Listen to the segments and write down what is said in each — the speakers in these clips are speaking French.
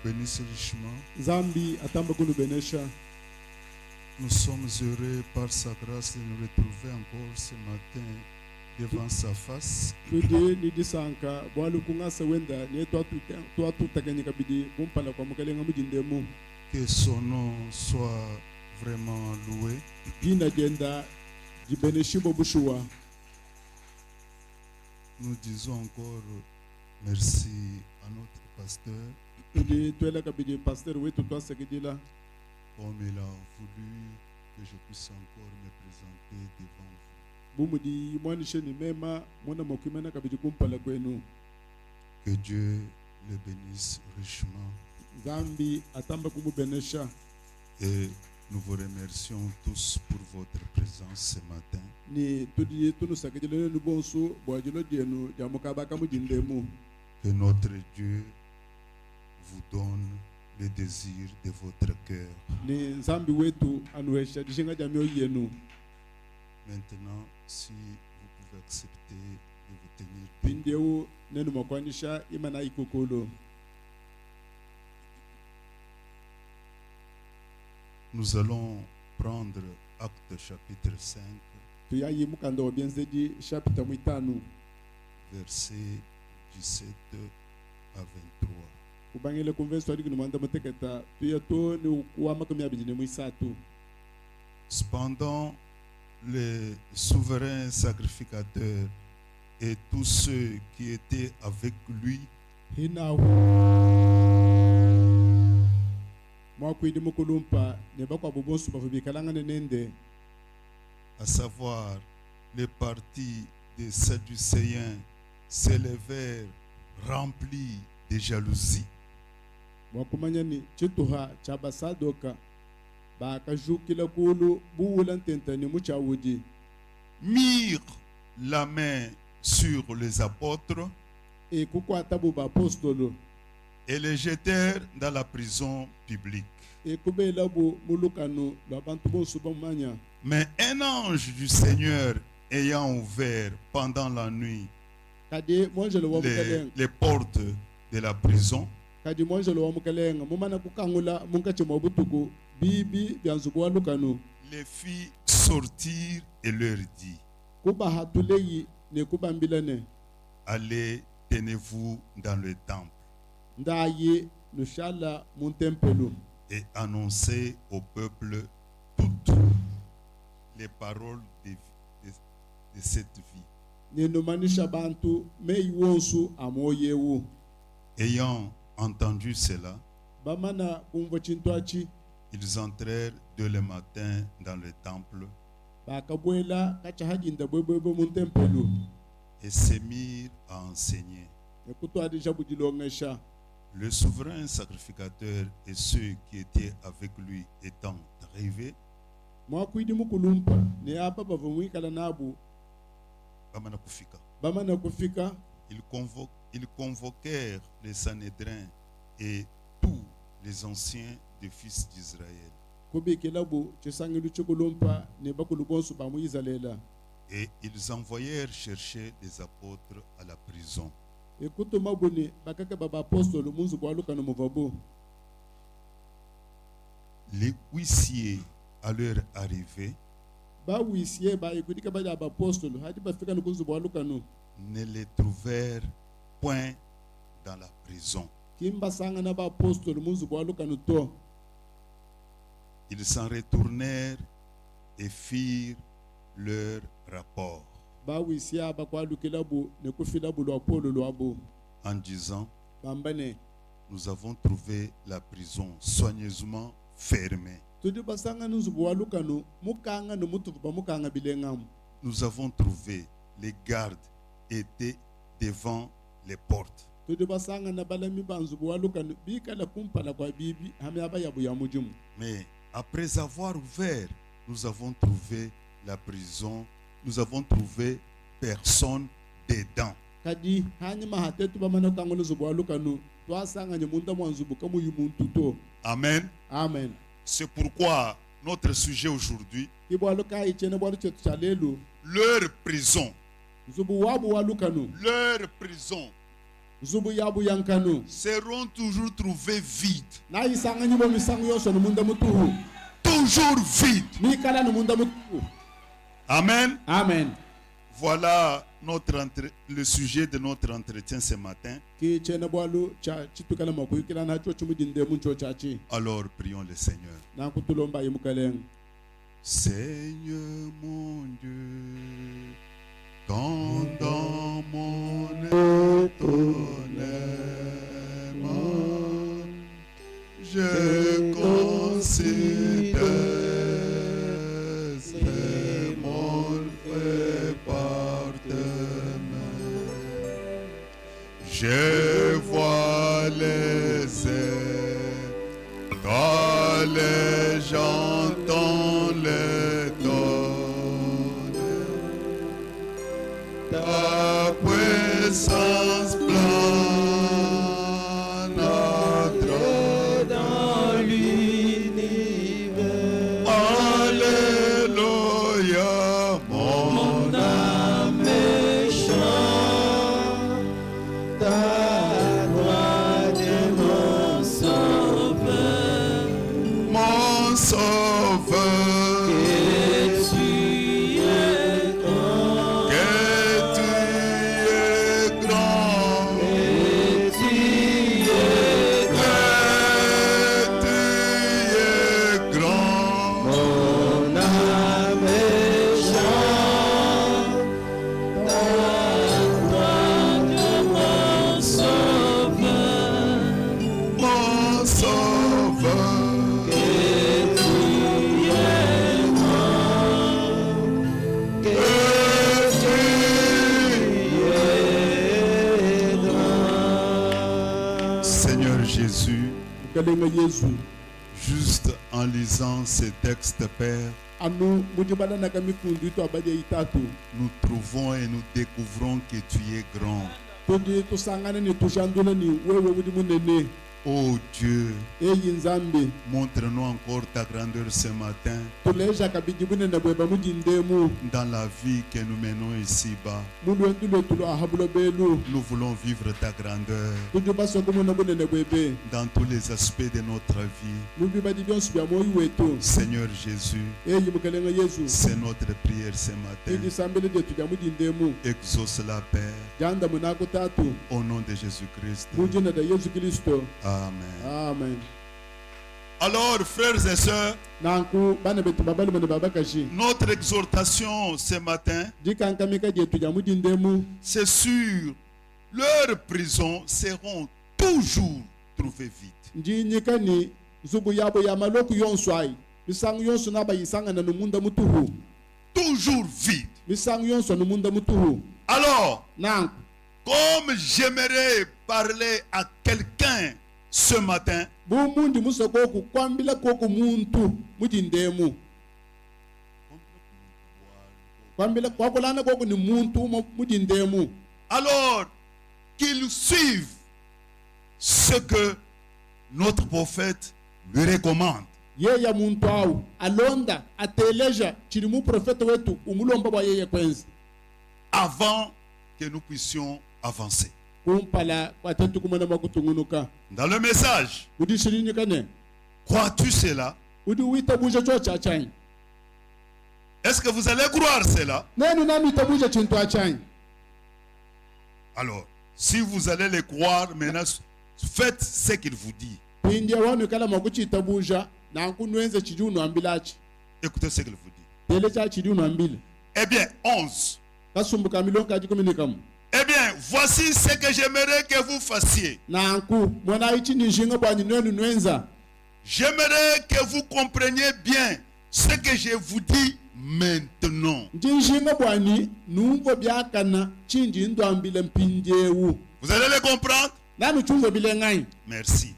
bénisse richement. Zambi atamba kunu benesha. Nous sommes heureux par sa grâce de nous retrouver encore ce matin devant sa face. Tudi ni disanka bwalu kungasa wenda ni tu taganika bidi kumpala kwa mukalenga mujindemu. Que son nom soit vraiment loué. Gina genda jibeneshibo bushuwa. Nous disons encore merci à notre pasteur. Tudi tuela kabidi pasteur wetu twasegidila. Comme il a voulu que je puisse encore me présenter devant vous. Bumudi mwanisheni mema mwana mokimena kabidi kumpala kwenu. Que Dieu le bénisse richement. Zambi atamba kumu benesha. Et nous vous remercions tous pour votre présence ce matin. Ni tudi tunu sagidile nu bonso bwajilo dienu jamukabaka mujindemu. Que notre Dieu vous donne le désir de votre cœur. Ni zambi wetu anuesha dishinga jamio yenu. Maintenant, si vous pouvez accepter de vous tenir debout. Pindeu nenu makwanisha imana ikokolo. Nous allons prendre Acte chapitre 5, Tuyayi mukanda wabienzedi chapter mwitanu. versets 17 à 23. Kubangile converso ali kunumanda muteketa tuyato ni kuwamaka abidine mwisatu. Cependant, les souverains sacrificateurs et tous ceux qui étaient avec lui Hinahu mwakwidi mukulumpa ne bakwa bubonsu bavubikalanga nende, à savoir les partis des Sadducéens, s'élevèrent remplis de jalousie. mwakumanya ni chituha cha basadoka bakajukila kulu buwulantenta ni muchawudi. Mirent la main sur les apôtres E kukwata buba apostolo et les jetèrent dans la prison publique. e kubela bu mulukano babantu bonsu bamanya. Mais un ange du Seigneur ayant ouvert pendant la nuit Kadi monjelo wa mukalenga les portes de la prison, kadi monjelo wa mukalenga mumana kukangula munkache mwabutuku bibi byanzubu wa lukano les fit sortir et leur dit: kuba hatuleyi ne kubambilane allez, tenez-vous dans le temple ndaye nushala muntempelu et annoncez au peuple toutes les paroles de cette vie. nenumanisha bantu mei wonsu amoyewu. Ayant entendu cela, Bamana kumva chintwachi ils entrèrent dès le matin dans le temple bakabwela kacha hajinda bwebwebwe muntempelu et se mirent à enseigner. nekutwadisha budilongesha. Le souverain sacrificateur et ceux qui étaient avec lui étant arrivés, Mwakwidi mukulumpa ne apa bavumwikala nabu bamana kufika, bamana kufika ils convoquèrent les Sanhédrins et tous les anciens des fils d'Israël. kubikilabu chisangilu chikulumpa ne bakulu bonsu bamuizalela Et ils envoyèrent chercher les apôtres à la prison. ekutuma buni bakaka baba apostolo munzu bwalukano muvabu. Les huissiers, à leur arrivée, Bawisie ba ikudika baja aba apostolo hadi bafika nukunzu bwalukano ne les trouvèrent point dans la prison. kimba sanga na ba apostolo munzu bwalukano to. Ils s'en retournèrent et firent leur rapport Bawisie aba kwalukilabu ne kufilabu lo apolo lo abo en disant: bambane nous avons trouvé la prison soigneusement fermée. tudi basanga nunzu bwalukano mukanga no mutu bamukanga bilengam. Nous avons trouvé les gardes étaient devant les portes. Tudi basanga na balami banzu bwalukano bikala kumpala kwa bibi hame aba yabu ya mujimu. Mais après avoir ouvert, nous avons trouvé la prison, nous avons trouvé personne dedans. Kadi hani mahatetu bamana kangolo zubwalukano twasanga nyemunda mwanzu bukamu yumuntu to. Amen. Amen. C'est pourquoi notre sujet aujourd'hui, Kibwaluka ichene bwalu chetu chalelu leur prison, zubu wabu walukano leur prison zubu yabu yankanu seront toujours trouvés vides. na isanga nyibo misango yose numunda mutuhu Toujours vides. mikala numunda mutuhu. Amen. Amen. Voilà le sujet de notre entretien ce matin. Ki chena bwalu cha chitukala makuyikila na cho chumudinde muncho chachi Alors prions le Seigneur. na kutulomba yimukaleng. Seigneur mon Dieu, quand dans mon étonnement, je considère ces mondes faits par tes mains. Je vois les étoiles, j'entends les tonnes. Ta puissance plane entre dans l'univers. Alléluia, mon âme chante ta gloire de mon sauveur. Mon sauveur. Juste en lisant ces textes, Père, nous trouvons et nous découvrons que tu es grand. Oh Dieu, montre-nous encore ta grandeur ce matin dans la vie que nous menons ici-bas. Nous voulons vivre ta grandeur dans tous les aspects de notre vie. Seigneur Jésus, c'est notre prière ce matin. Exauce-la, Père, au nom de Jésus-Christ. Amen. Amen. Alors, frères et sœurs, notre exhortation ce matin, c'est sur leurs prisons seront toujours trouvées vides. Toujours vides. Alors, comme j'aimerais parler à quelqu'un ce matin, alors qu'il suive ce que notre prophète lui recommande. Avant que nous puissions avancer. Dans le message, crois-tu cela? Est-ce que vous allez croire cela? Alors, si vous allez le croire, maintenant, faites ce qu'il vous dit. Écoutez ce qu'il vous dit. Eh bien, 11. Eh bien, voici ce que j'aimerais que vous fassiez. J'aimerais que vous compreniez bien ce que je vous dis maintenant. Vous allez le comprendre? Merci.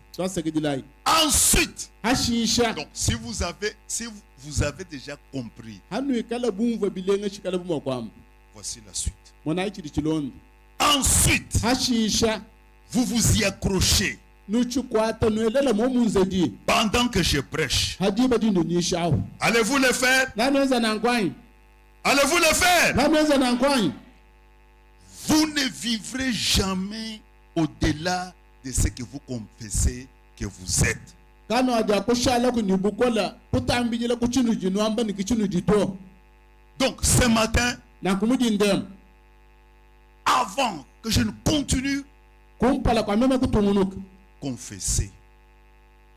Ensuite, donc si vous avez déjà compris, voici la suite. Ensuite, vous vous y accrochez pendant que je prêche. Allez-vous le faire? Allez-vous le faire? Vous ne vivrez jamais au-delà de ce que vous confessez que vous êtes. kano aja ko shala ku ni bukola ku tambijila ku chinu jinu amba ni kichinu jito Donc ce matin, na kumujindem avant que je ne continue, kumpala kwa meme kutungunuka confessez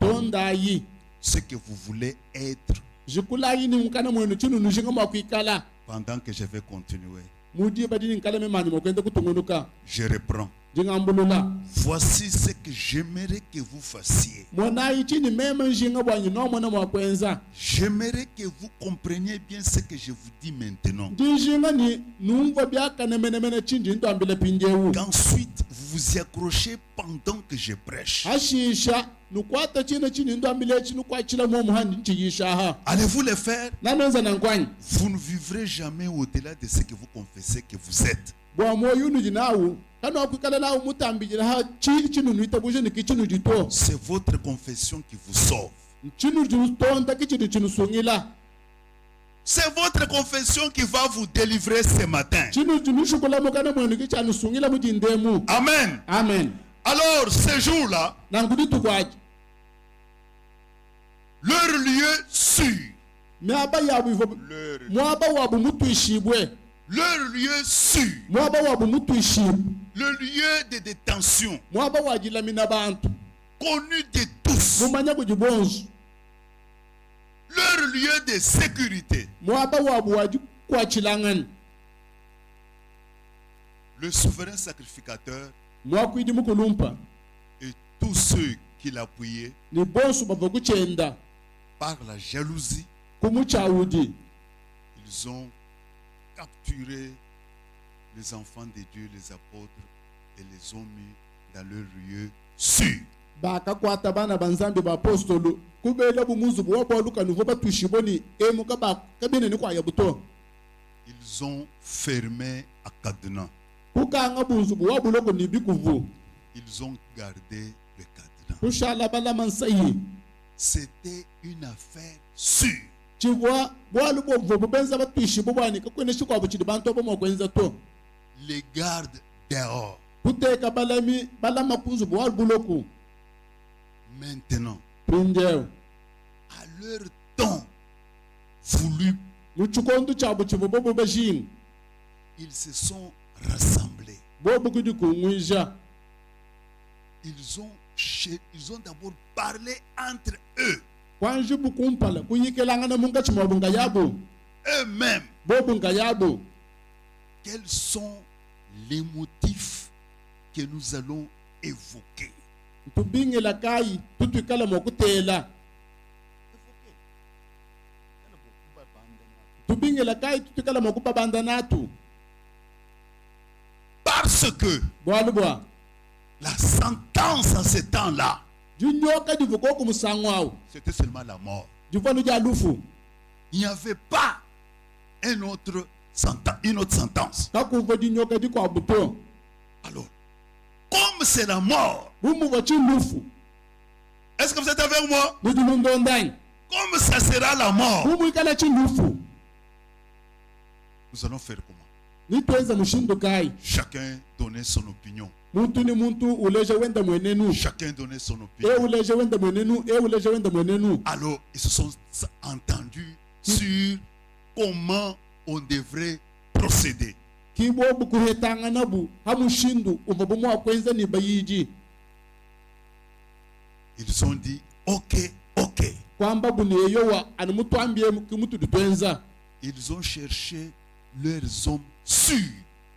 tonda yi ce que vous voulez être jikula yi ni mukana mwenu chinu nushinga mwa kuikala pendant que je vais continuer. mudi badini nkala me mani mokwenda kutungunuka Je reprends. jingambulula Voici ce que j'aimerais que vous fassiez. mwana yi chini meme nshinga bwanyi no mwana mwa kwenza J'aimerais que vous compreniez bien ce que je vous dis maintenant. njinga ni numva byaka nemenemene chinji ndo ambile pinjewu Qu'ensuite, vous vous y accrochez pendant que je prêche. ashisha nukwata chino chini ndo ambile chinu kwa chila mwa muhandi nchiyisha ha Allez-vous le faire? nanonza nankwanyi Vous ne vivrez jamais au-delà de ce que vous confessez que vous êtes. bwa moyo unu jinawu kano akwikala nawu mutambijila ha chinu nuita buje ni kichinu jito C'est votre confession qui vous sauve. chinu jutonda kichinu chinu sungila C'est votre confession qui va vous délivrer ce matin. chinu chinu shukula mukana mwenu kichanu sungila mujindemu Amen. amen Alors, ce jour-là, nangudi tukwaji leur lieu sûr, miaba yabu ivo mwaba wabu mutu ishibwe leur lieu sûr, mwaba wabu mutu ishibu le lieu de détention, mwaba wajilamina bantu connu de tous, mumanya kujibonzu leur lieu de sécurité. mwaba wabu waji kwachilangani Le souverain sacrificateur mwakwidi mukulumpa et tous ceux qui l'appuyaient ni bonsu bava kuchenda par la jalousie, kumuchawudi ils ont capturé les enfants de Dieu, les apôtres, et les ont mis dans leur lieu sûr. bakakwata bana banzambi baapostolo kubela bumuzu bwabwaluka nuvo batushiboni emuka kabine ni kwaya buto Ils ont fermé à cadenas. kukanga bunzu bwabuloko ni bikuvu Ils ont gardé le cadenas. kushala bala mansayi C'était une affaire sûre. chivwa bwalu bwovo bubenza batushibo bwani kakwene shikwabo chidi bantu abo mokwenza to Les gardes dehors. kuteka balama kunzu bwalu buloku Maintenant, pinjew à leur temps voulu, muchukondu chabo chivo bobo bajing ils se sont rassemblés. bobo kudi kumwisha Ils ont d'abord parlé entre eux, kwanji bukumpala kuyikelanga na munga chimobu ngayabo eux-mêmes. bobo ngayabo Quels sont les motifs que nous allons évoquer? tubingela kai tutwikala mokutela tubingela kai tutwikala mokubabanda natu Parce que bwalu bwa la sentence en ce temps-là, junyoka divuko kumusangwawo c'était seulement la mort. juvanu ja lufu Il n'y avait pas une autre sentence. kakuvo dinyoka diko abuto Alors, comme c'est la mort, bumuvo chilufu est-ce que vous êtes avec moi? nudulundondang Comme ça sera la mort, bumuikala chilufu nous allons faire comment? nitweza mushindu kai Chacun donner son opinion. muntu ni muntu uleje wenda mwenenu Chacun donner son opinion. uleje wenda mwenenu uleje wenda mwenenu Alors, ils se sont entendus sur comment on devrait procéder. kibo bukuhetanga nabu hamushindu uva bumu akwenza ni bayiji Ils ont dit, ok, ok. kwamba buneyowa ani mutu ambie kimutu dutwenza Ils ont cherché leurs hommes sûrs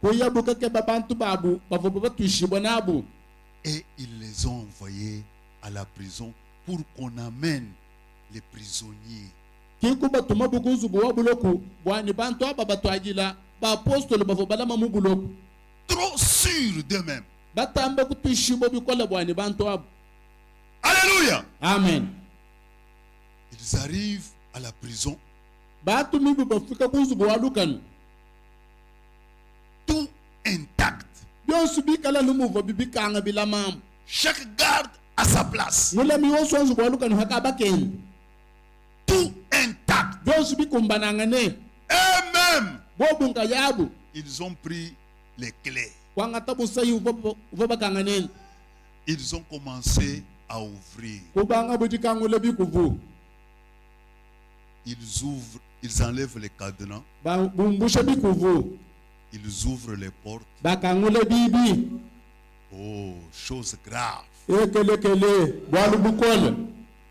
kuyabuka ke babantu babu bavo batwishibwa nabu et ils les ont envoyés à la prison pour qu'on amène les prisonniers. kiku batuma bukunzu bwa buloku bwani bantu aba batwagila ba apostolo bavo balama mu buloku Trop sûrs d'eux-mêmes. batamba kutwishibwa bikola bwani bantu abo Alléluia. amen Ils arrivent à la prison, batumi bafika kunzu bwa lukanu tout intact. byonsu bikala numuvo bibikanga bilamam Chaque garde à sa place. mulami wosonzu bwa lukanu hakabakeni Tout intact. byonsu bikumbananga ne Eux-mêmes, bobunga yabu ils ont pris les clés. kwangata busayi uva kanganeni ils ont commencé à ouvrir. kubanga butikangule bikuvu Ils enlèvent les cadenas, bumbushe bikuvu ils ouvrent les portes. bakangule bibi Oh, chose grave. ekelekele bwalu bukole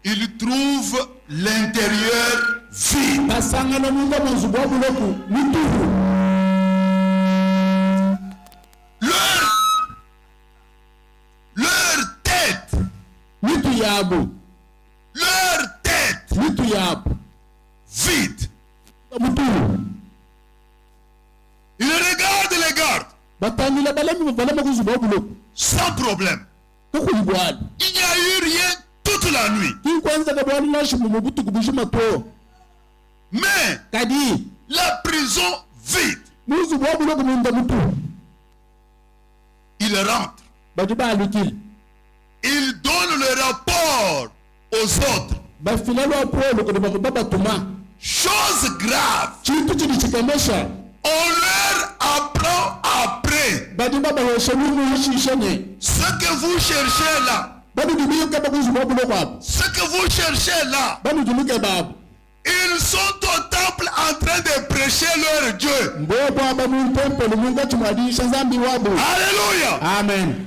Ils trouvent l'intérieur vide. basangana munga munzu bwa buloku mituhu Leur tête, mitu yabu leur tête mitu yabu vide. mutuhu Ils regardent les gardes batangila balama kuzu bwa buloku sans problème. kukuyi bwali Il n'y a eu rien toute la nuit. kikwanza ka bwali nashimu mubutuku bushimato Mais kadi la prison vide, muzu bwa buloku munda mutuhu ils rentrent. bati balikile Ils donnent le rapport aux autres. bafila lwa polo kodi babatuma Chose grave. chitu chidi chikamesha On leur apprend après. bati babaweshe lumu yishishene Ce que vous cherchez là, bati dubiyoke bakuzu bwa buloku apo ce que vous cherchez là, bati duluke babo ils sont au temple en train de prêcher leur Dieu. mbopo aba muntempele munga chimwadisha zambi wabo Alléluia. amen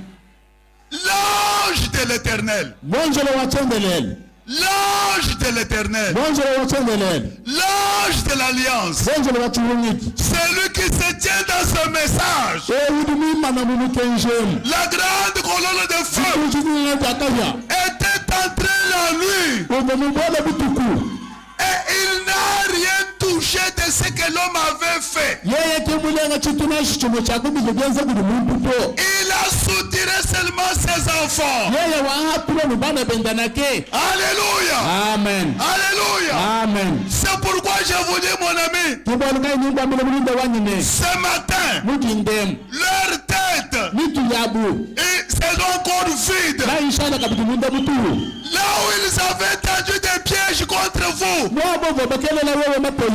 L'ange de l'éternel. monjelo wachendelele L'ange de l'éternel. monjelo wachendelele L'ange de l'alliance. monjelo wachulungiti Celui qui se tient dans ce message. ewudumimana mumukenjemu La grande colonne de feu uchizininatakaya était entrée la nuit. uve mubole butuku Et il n'a rien touché de ce que l'homme avait fait. yeye kimulenga chitunashi chimo chakubizo byenze buli muntu po Il a soutiré seulement ses enfants. yeye wahapile mubana bendanake Alléluia. amen Alléluia. amen C'est pourquoi je vous dis, mon ami, tibolukai nimbamile mulinde wanyine ce matin, mutindemu leur tête, mitu yabu c'est encore vide. naishana kabiti munda mutuhu Là où ils avaient tendu des pièges contre vous. mwabovo bakelela wewe mapeyi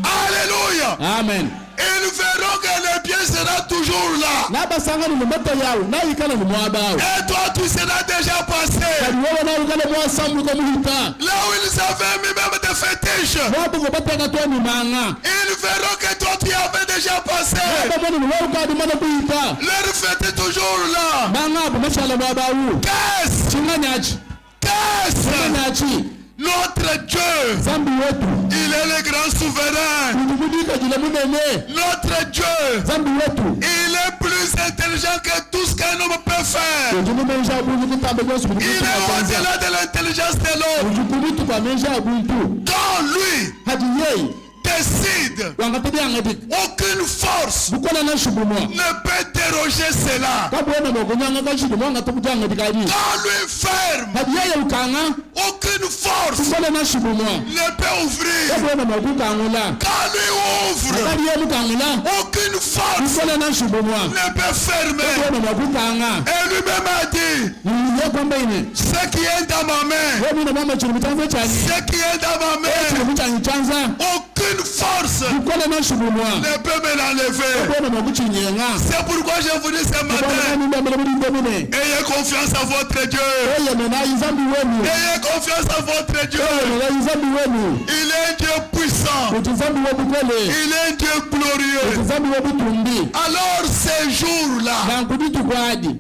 Alléluia. amen Ils verront que le piège sera toujours là. nabasangani mumata yawu nayikala nimwabawo Et toi, tu seras déjà passé. kadi wewe nayikala mwasambuka muhita Là où ils avaient mis même des fétiches. mwabovo bateka twanimanga Ils verront que toi, tu avais déjà passé. abamoni niwawukadimana kuhita Leur fête est toujours là. mangabo mashala mwabawu Qu'est-ce? chinganyachi Qu'est-ce? chinganyachi Notre Dieu, zambi wetu il est le grand souverain. kudikudikajile munene Notre Dieu, zambi wetu il est plus intelligent que tout ce qu'un homme peut faire. ujimumenja buntu kutambe byose Il est au-delà de l'intelligence de l'homme. ujikubitu kwamenja buntu Quand lui hadi yeye décide, wangatediyangadik aucune force bukola na shubumwa ne peut déroger cela. kabona nokunyanga kashidi mwanga tokujangatikadi Quand lui ferme, hadi yeye ukanga aucune force bukola na shubumwa ne peut ouvrir. kabona nokukangula Quand lui ouvre, kadi yeye ukangula aucune force bukola na shubumwa ne peut fermer. kabona nokukanga Et lui-même a dit, niye kwamba ine ce qui est dans ma main, wemina mama chiri muchanza chani ce qui est dans ma chiri main, muchanyi chanza aucune force bukola na shubumwa ne peut me l'enlever. kabona nokuchinyenga C'est pourquoi je vous dis ce kabona matin, nindamile mulinde mune ayez confiance en votre Dieu. eyemena izambi wenu Ayez confiance en votre Dieu. eyemena izambi wenu Il est un Dieu puissant. kuti zambi wobukole Il est un Dieu glorieux. kuti zambi wobutumbi Alors ces jours-là, nankudi tukwadi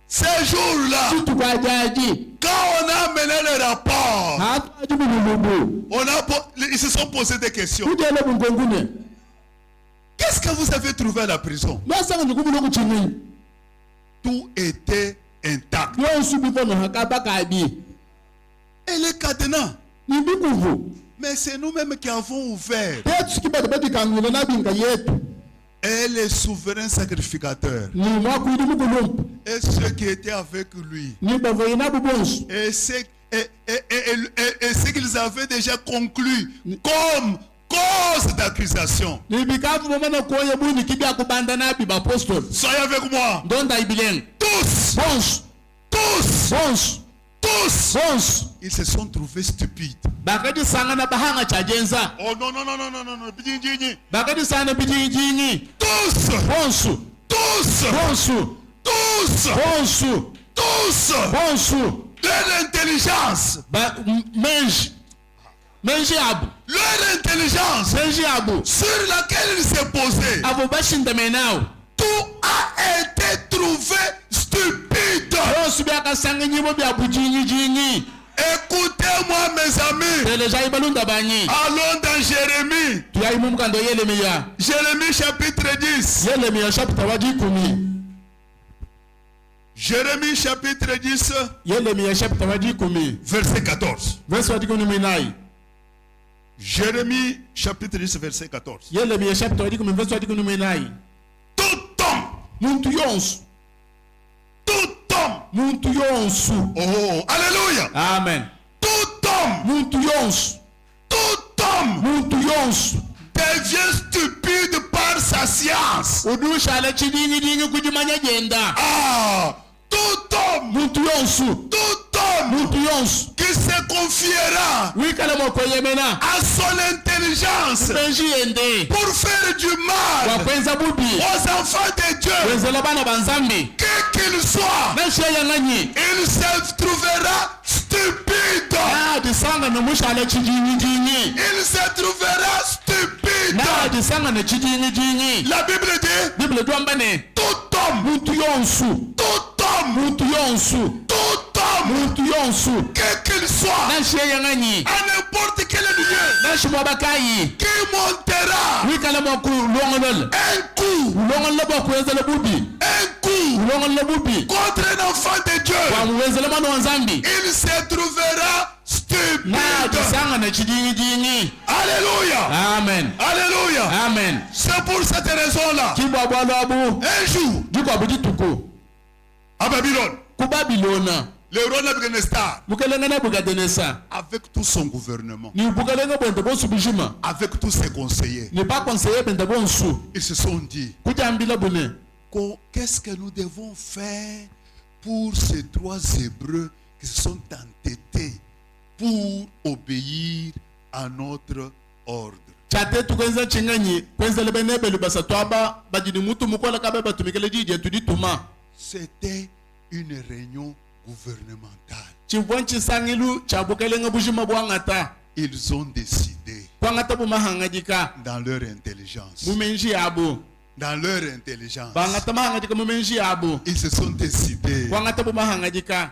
ces jours-là, tukwajaji quand on a amené le rapport, hatwaji bululubu ils se sont posé des questions. kujele bunkongune Qu'est-ce que vous avez trouvé à la prison? lwasanga ndikubulo kuchini Tout était intact. yonsubivono hakabakabi Et les cadenas, nibikuvu mais c'est nous-mêmes qui avons ouvert. yetu sikibada batikangile nabinga yetu Et les souverains sacrificateurs, ni mwakwidi mukulumpu et ceux qui étaient avec lui, ni bavoyina bubonsu et ce qu'ils avaient déjà conclu comme cause d'accusation. ni bikavu momana koye buni kibya kubanda nabi bapostoli Soyez avec moi. ndonda ibilenge Tous, bonsu tous, bonsu tous, bonsu ils se sont trouvés stupides. bakadisangana bahanga chajenza Oh non, non, non, non, non, non, non, bakadisangana bijinjinyi tous, bonsu Tous. bonsu Tous. bonsu Tous. bonsu Leur intelligence. menji abu Leur intelligence menji abu sur laquelle il s'est posé. abo bashindamenao Tout a été trouvé stupide. bonsu byakasanga nyibo bya bujinyi Écoutez-moi, mes amis. teleja ibalunda banyi Allons dans Jérémie. tuyayimu mukando Yeremiya Jérémie chapitre 10. Yeremiya chapter wa 10 Jérémie chapitre 10, Yeremiya chapter wa 10 verset 14. verse wa 10 Jérémie chapitre 10, verset 14. Yeremiya chapter wa 10 verse wa 10 Tout homme, muntu yonsu tout homme. muntu yonsu Oh, alléluia. amen Tout homme, muntu yonsu tout homme muntu yonsu devient stupide par sa science. udushala chidingi kujimanya genda Ah, tout homme, muntu yonsu tout homme muntu yonsu qui se confiera wikala moko yemena à son intelligence benji yende pour faire du mal wakwenza bubi aux enfants de Dieu, wenzela bana banzambi quel qu'il soit, nasheyanganyi il se trouvera stupide. nadisanga nomushala chidingi Il se trouvera stupide. nadisanga ne chidingi La Bible dit, bibele twambane tout homme, muntu yonsu tout homme, muntu yonsu tout homme, muntu yonsu quel qu'il soit, nasheyanganyi à n'importe quel lieu, nashimwabakayi qui montera wikala moko longolol un coup ulongol boko wenzela bubi ulongol bubi contre un enfant de Dieu, wamwenzela mwana wa nzambi il se trouvera stupide. nadisanga ne chidingi Alléluia. amen Alléluia. amen C'est pour cette raison-là, kibwabwalabu un jour, jikwabu jituku à Babylone, ku babilona le roi Nebuchadnezzar, bukalengana bukadenesa avec tout son gouvernement, ni bukalenga bwente bonsu bujima avec tous ses conseillers, ni pas conseiller bente bonsu ils se sont dit, kujambila bune qu'est-ce que nous devons faire pour ces trois Hébreux qui se sont entêtés pour obéir à notre ordre. chate tukwenza chinganyi kwenzele benebelu basa twaba bajini mutu mukola kabe batumikele jije tudituma C'était une réunion gouvernementale. chivon chisangilu chabukelenga bujima bwangata Ils ont décidé bwangata bumahangajika dans leur intelligence. mumenji yabo Dans leur intelligence. bangata mahangajika mumenji yabo Ils se sont décidés. bwangata bumahangajika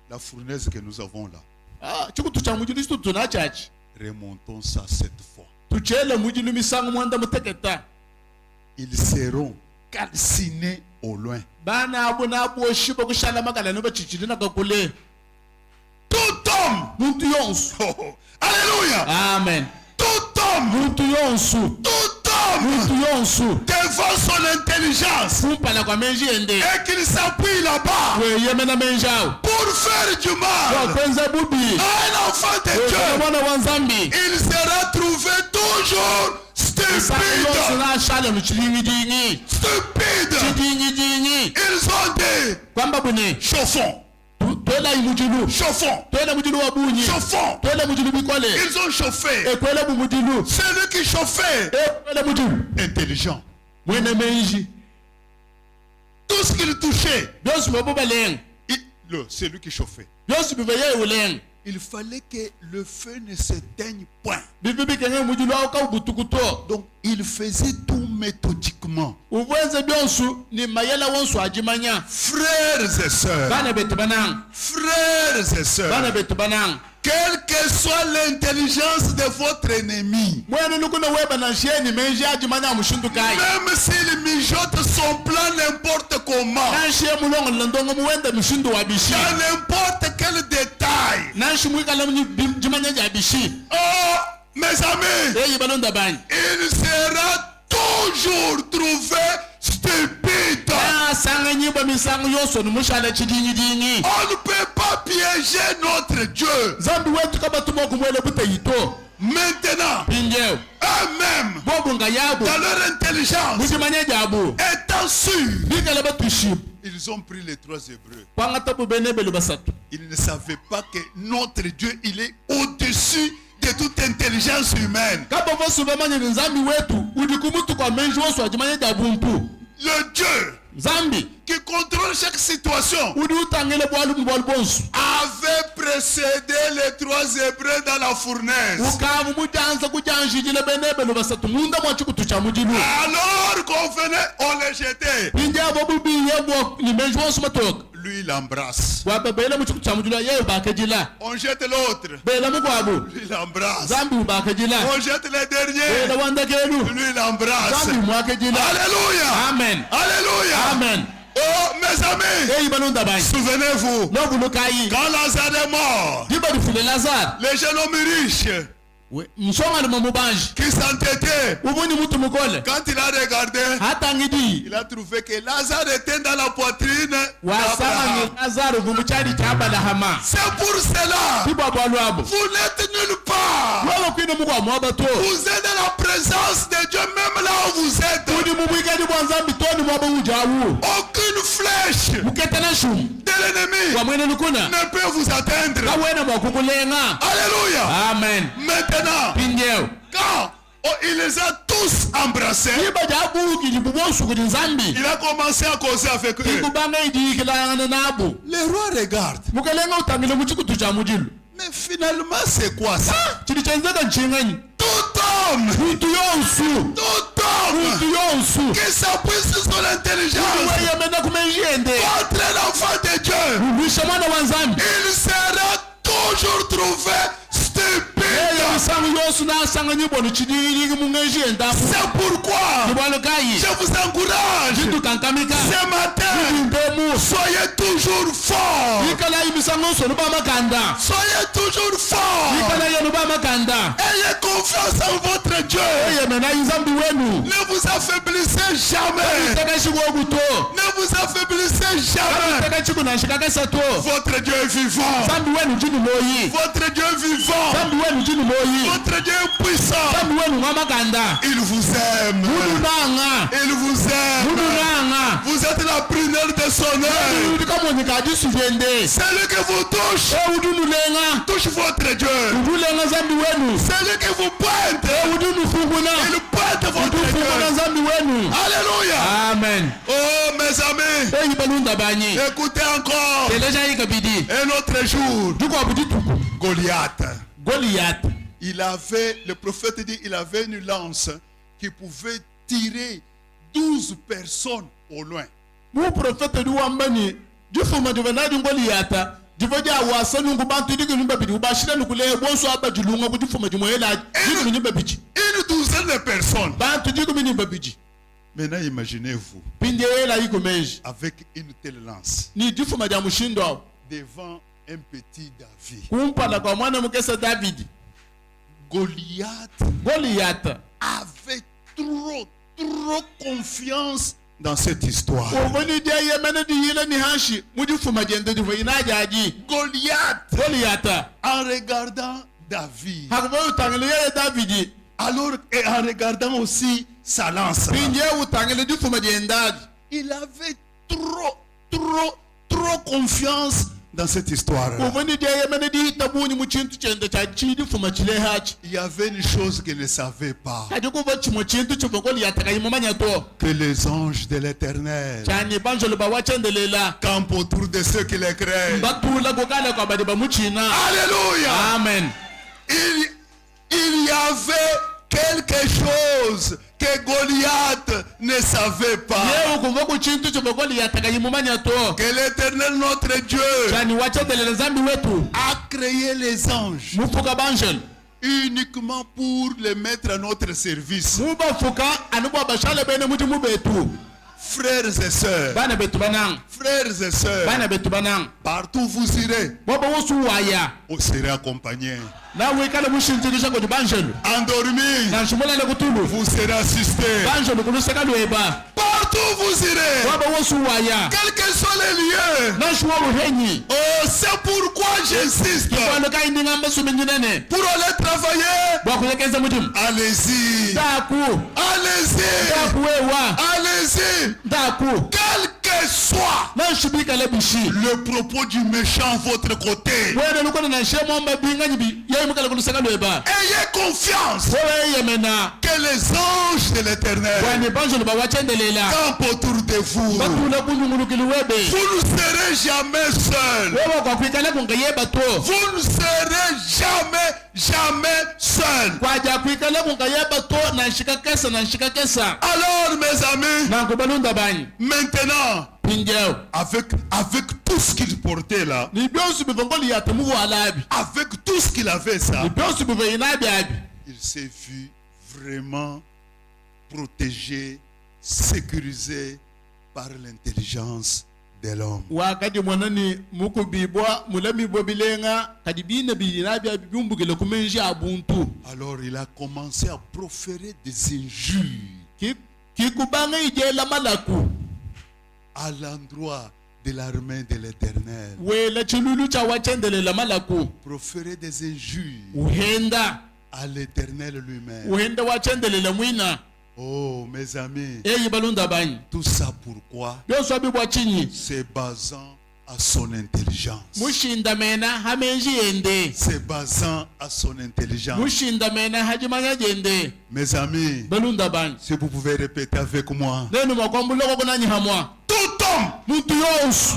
La fournaise que nous avons là, chikutu cha mujilu situ tuna chachi remontons ça cette fois. tuchele mujilu misangu mwanda muteketa Ils seront calcinés au loin. bana abu na abu oshiba kushala makala nuba chichilina kakule Tout homme, muntu yonsu alléluia, amen tout homme, muntu yonsu tout homme, muntu yonsu devant son intelligence, kumpala kwa menji ende et qu'il s'appuie là-bas weyemena menjao pour faire du mal wakwenza bubi à un enfant de wekala Dieu, mwana wa nzambi il sera trouvé toujours isangu yonsu stupide. na ashala nuchilingidingi Stupide. chidingidingi Ils ont dit, kwamba bune chauffons, twela imujilu chauffons, twela mujilu wa bunyi chauffons. twela mujilu bikole Ils ont chauffé. ekwela bumujilu Celui qui chauffait, ekwela mujilu intelligent. mwene menji Tout ce qu'il touchait, byosi byobubaleng celui qui chauffait. byosi biveye uleng Il fallait que le feu ne s'éteigne point. bivi bikenge mujilu auka ubutukuto Donc, il faisait tout méthodiquement. ubwenze byonsu ni mayela wonsu ajimanya Frères et sœurs, bana betu banang frères et bana sœurs, betu banang quelle que soit l'intelligence de votre ennemi, mwene nukuna weba na sheni menji ajimanya mushindu kai même s'il mijote son plan n'importe comment, nanshi mulongo landongo muwende mushindu wa bishi dans n'importe quel détail, nanshi mwikala jimanya ja bishi oh, mes amis, eyi balonda bani il sera toujours trouvé stupide. sanga nyimba misangu yonso numushala chidingi On ne peut pas piéger notre Dieu. zambi wetu kaba tumo kumwele buteyito Maintenant, pinjeo eux-mêmes, bobunga yabo dans leur intelligence, mujimanya jabo étant sûrs, bikala batushi ils ont pris les trois Hébreux. kwangata bubenebelu basatu Ils ne savaient pas que notre Dieu, il est au-dessus de toute intelligence humaine. kaba vosu bamanya nzambi wetu udikumutu kwa menji wonso ajimanya jabumpu le Dieu Zambi. qui contrôle chaque situation, Udi utangile bwalu mbwalu bonsu. avait précédé les 3 Hébreux dans la fournaise. Ukavu mujanza kujanjijile benebe no basatu munda mwa chikutu cha mujilu. Alors qu'on venait, on les jetait. India bobu bi yebo ni menjo bonsu matok. Lui, il embrasse. Wa bebele mu chikutu cha mujilu yeye bakajila. On jette l'autre. Bela mu kwabu. Lui, il embrasse. Zambi bakajila. On jette les derniers. Bela wanda kelu. Lui, il embrasse. Zambi mwakajila. Alléluia. Amen. Alléluia. Amen. Oh, mes amis, Ei balunda bai. souvenez-vous, No bulukai. quand Lazare est mort, Diba du file Lazare. les jeunes hommes riches Msonga ni mamubanji. qui s'entêtaient, Ubuni mutu mukole. quand il a regardé, Hata ngidi. il a trouvé que Lazare était dans la poitrine Wasama d'Abraham. ni Lazare vumuchadi chaba la hama. C'est pour cela, Diba bwalu abu. vous n'êtes nulle part. Wewe kwini mukwa mwabato. Vous êtes dans la présence de Dieu, même là où vous êtes. Udi mubwika di bwanzambi toni mwaba ujawu. Aucune flèche Muketana shumu. de l'ennemi Kwa mwene nukuna. ne peut vous atteindre. Kawena mwakukulenga. Alléluia. Amen. Maintenant, Pindeo. quand il les a tous embrassés, Diba jabu kiji bubonsu kudi nzambi. il a commencé à causer avec eux. Ikubanga idi ikilangana nabu. Les rois regardent. Mukelenga utangile muchikutu cha mujilu. Mais finalement, c'est quoi ça? Chili chenzeka nchingani. Tout homme, Mutu yonsu. tout homme Mutu yonsu. qui s'appuie sur son intelligence Uwe yamena kumenjende. contre l'enfant de Dieu, Wisha mwana wanzambi. il sera toujours trouvé stupide. Eyo misangu yosu na asanga nyibonu chidiri mungenjenda. C'est pourquoi Kibwalo kayi. je vous encourage Jitu kankamika. ce matin, Ndemu. soyez toujours forts. Ikala imisango sonu ba makanda. Soyez toujours forts. Ikala yenu ba makanda. Ayez confiance en votre Dieu. Eye mena inzambi wenu. Ne vous affaiblissez jamais. Taka shigo oguto. Ne vous affaiblissez jamais. Taka chiku na shikaka sato. Votre Dieu est vivant. Zambi wenu jini moyi. Votre Dieu est vivant. Zambi wenu jini moyi. Votre Dieu est puissant. Zambi wenu wa makanda. Il vous aime. Nanga. Il vous aime. Nanga. Vous êtes la prunelle de son œil. Udi kama nikadi suvende. Celui qui vous touche, Udu nulenga. touche votre Dieu. Udu lenga zambi wenu. Celui qui vous pointe, Udu nufunguna. il pointe votre Udu funguna Dieu. zambi wenu. Alléluia. Amen. Oh mes amis, Eyi balunda banyi. écoutez encore Teleja ikabidi. un autre jour. Duko abudituku. Goliath, Goliath. le prophète dit, il avait une lance qui pouvait tirer 12 personnes au loin. Mu profete du wambani. Jufuma juvenadi Goliath. Jivoja wasanu ngubantu digi nyumba bidi. Ubashira nukule bonso aba julunga kujufuma jumoela. Digi nyumba bidi. Une douzaine de personnes. Bantu digi nyumba bidi. Maintenant, imaginez-vous, Pindeela iko menji. avec une telle lance, Ni jufuma ja mushindo. devant un petit David. Kumpala kwa mwana mukesa David. Goliath Goliath. avait trop confiance dans cette histoire. Ovoni dia yemene di yile ni hanshi. Mujufuma jende divo inajaji. Goliath. En regardant David, Hakubo utangile yeye David. alors et en regardant aussi sa lance, Pinje utangile jufuma jendadi. il avait trop confiance dans cette histoire. Ovoni dia yemene di tabuni muchintu chende cha chidi fuma chile hachi. Il y avait une chose qu'il ne savait pas, Kajuko vochi muchintu chufo Goliath kayimomanya to. que les anges de l'Éternel Chani banjolo ba wachendelela. campent autour de ceux qui les craignent. Batula gokala kwa badi ba muchina. Alléluia. Amen. Il y avait quelque chose que Goliath ne savait pas. Yeu kuvoku chintu chufo Goliath kayimomanya to. Que l'Éternel, notre Dieu, Chani wachendelela zambi wetu. a créé les anges Mufuka banjolo. uniquement pour les mettre à notre service. Muba fuka anubo bashale bene muti mubetu. Frères et sœurs, Bana betu banang. frères et sœurs, Bana betu banang. partout où vous irez, Bobo wosu waya. vous serez accompagnés. Na wekala mushintikisha kodi banjolo. Endormis, Na shimula le kutulu. vous serez assistés. Banjolo kuluseka lweba. Partout où vous irez, Bobo wosu waya. quels que soient les lieux. Na shuwa uhenyi. Oh, c'est pourquoi j'insiste. Kwalo ka indi ngamba suminjinene. Pour aller travailler, Bwakuyekeza mutim. allez-y. Daku. Allez-y. Daku wewa. Allez-y. Daku. Quel que soit na shibika le bishi le propos du méchant à votre côté. wena lukona na shemo mbinga nyibi yeyi mukala kulusaka lweba Ayez confiance wewe yemena que les anges de l'éternel wani banjolo bawachendelela campent autour de vous. batula kunyungulukili webe Vous ne serez jamais seul. wewe kwakwikala kungayeba to Vous ne serez jamais seul. kwaja kwikala kungayeba to na nshika kesa Alors mes amis, nangu balunda banyi maintenant, pinjeo avec tout ce qu'il portait là, ni byonsi bivongoli yatemuvu alabi avec tout ce qu'il avait ça, ni byonsi bive inabi abi il s'est vu vraiment protégé, sécurisé par l'intelligence de l'homme. wakati mwanani muku bibwa mulami bobilenga kadi bina binabi abi biumbugele kumenji abuntu Alors il a commencé à proférer des injures kikubanga ijela malaku à l'endroit de l'armée de l'éternel. wela chilulu cha wachendelela malaku Proférer des injures uhenda à l'éternel lui-même. uhenda wachendelela mwina Oh mes amis, eyi balunda banyi tout ça pourquoi? byonsi abibwa chinyi C'est basant à son intelligence. mushinda mena hamenji yende C'est basant à son intelligence. mushinda mena hajimanya jende Mes amis, balunda banyi si vous pouvez répéter avec moi. nenu makwambuloko kunanyi hamwa Tout homme, muntu yonsu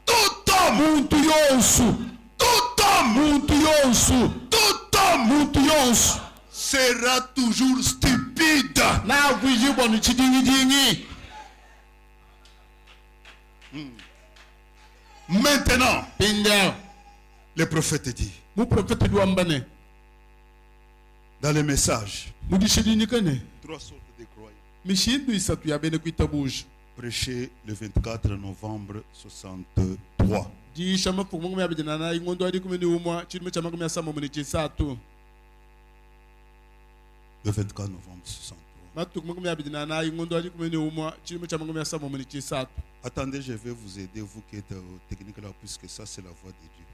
tout homme, muntu yonsu tout homme, muntu yonsu tout homme muntu yonsu sera toujours stupide. navwijibwa nu chidingidingi Maintenant, pinjeo le prophète dit muprofeti duwambane dans le message, mudishidinikane 3 sortes de croyants, mishindu isatu yabene kwitabuje prêché le 24 novembre 63. jisha mafuku makumi abiri na ingondo ari kumene umwa chilimo cha makumi asamba muni chisatu Le 24 novembre 63. matuku makumi abiri na ingondo ari kumene umwa chilimo cha makumi asamba muni chisatu. Attendez, je vais vous aider, vous qui êtes technique là, puisque ça c'est la voix de Dieu.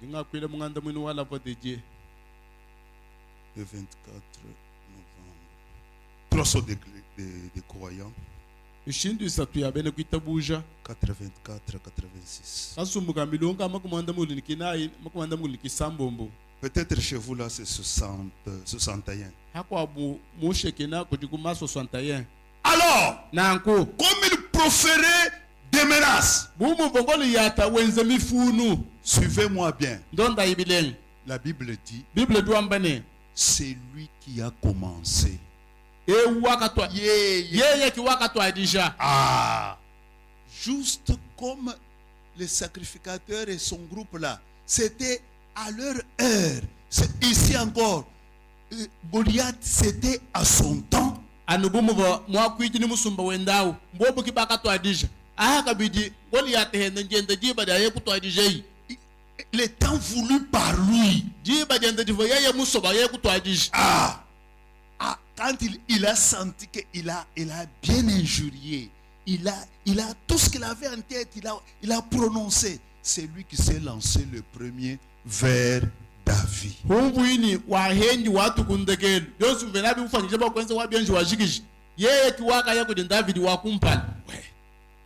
ndingakwile munganda mwini wa la voix de Dieu. Le 24 novembre. 3 sortes de croyants, mishindu isatu yabene kwitabuja 84, 86. kasumbuka milonga makumanda mulini kinayi makumanda mulini kisambombo Peut-être chez vous là c'est 60, 61. hakwabu mushekena kuti kuma 61 Alors, nanku comme il proférait des menaces, bumu vongoli yata wenze mifunu suivez-moi bien. ndonda ibileng La Bible dit, bible duambane c'est lui qui a commencé. wakatwa yeye kiwakatwa deja Ah, juste comme les sacrificateurs et son groupe là, c'était à leur heure. C'est ici encore, Goliath, c'était à son temps. anubumu vo mwakwiji musumba wendawo mbobo kibakatwa deja aha kabidi Goliath hende njende jiba da yekutwa deja yi Le temps voulu par lui. jiba jende divo yeye musoba yekutwa deja Ah, quand il a senti qu'il a bien injurié, il a tout ce qu'il avait en tête, il a prononcé. C'est lui qui s'est lancé le premier vers David. humbuini wahenji watu kundekelu yosu venabi ufanyije bakwenze wabyenji wajikiji yeye kiwaka yakudi David wakumpala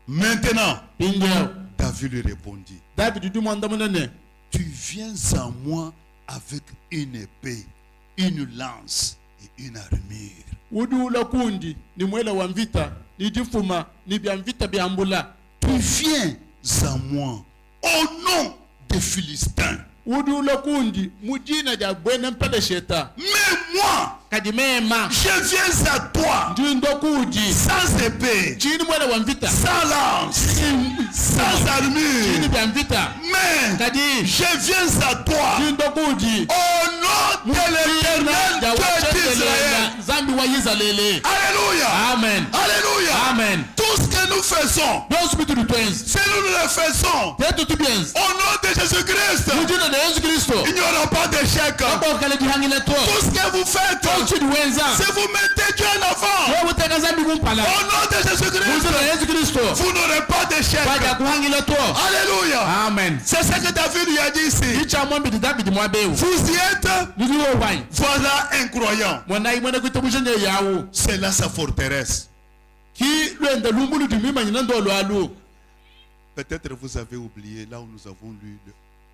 Maintenant, pinjeo David lui répondit, David dumwanda munene tu viens à moi avec une épée, une lance et une armure. udula kundi ni mwela wa mvita ni jifuma ni bya mvita bya mbula Tu viens à moi au nom des Philistins. udula kundi mujina ja bwene mpele sheta Mais moi, kadimema je viens à toi ndindo kuji sans épée, chini mwela wa mvita sans lance, sans chini armure. bya mvita Mais kadi je viens à toi ndindo kuji au nom de l'éternel ja Dieu d'Israël. zambi wa Israeli. Alléluia. Amen. Alléluia. Amen. Tout ce que nous faisons, byonsi bitu bitwenzi si nous le faisons tetu tubyenzi au nom de Jésus-Christ, mujina na Yesu Kristo il n'y aura pas d'échec. abokale jihangile to Tout ce que vous faites, tochidi wenza si vous mettez Dieu en avant, wewe uteka zambi kumpala au nom de Jésus-Christ, mujina na Yesu Kristo vous n'aurez pas d'échec. baja kuhangile to. Alléluia. Amen. C'est ce que David lui a dit ici. icha mwambidi David mwabewu Vous y êtes, nidiwo wai voilà un croyant. mwana imwene kutabujene yawo C'est là sa forteresse. ki lwenda lumbulu dimima nyina ndo lwalu Peut-être vous avez oublié là où nous avons lu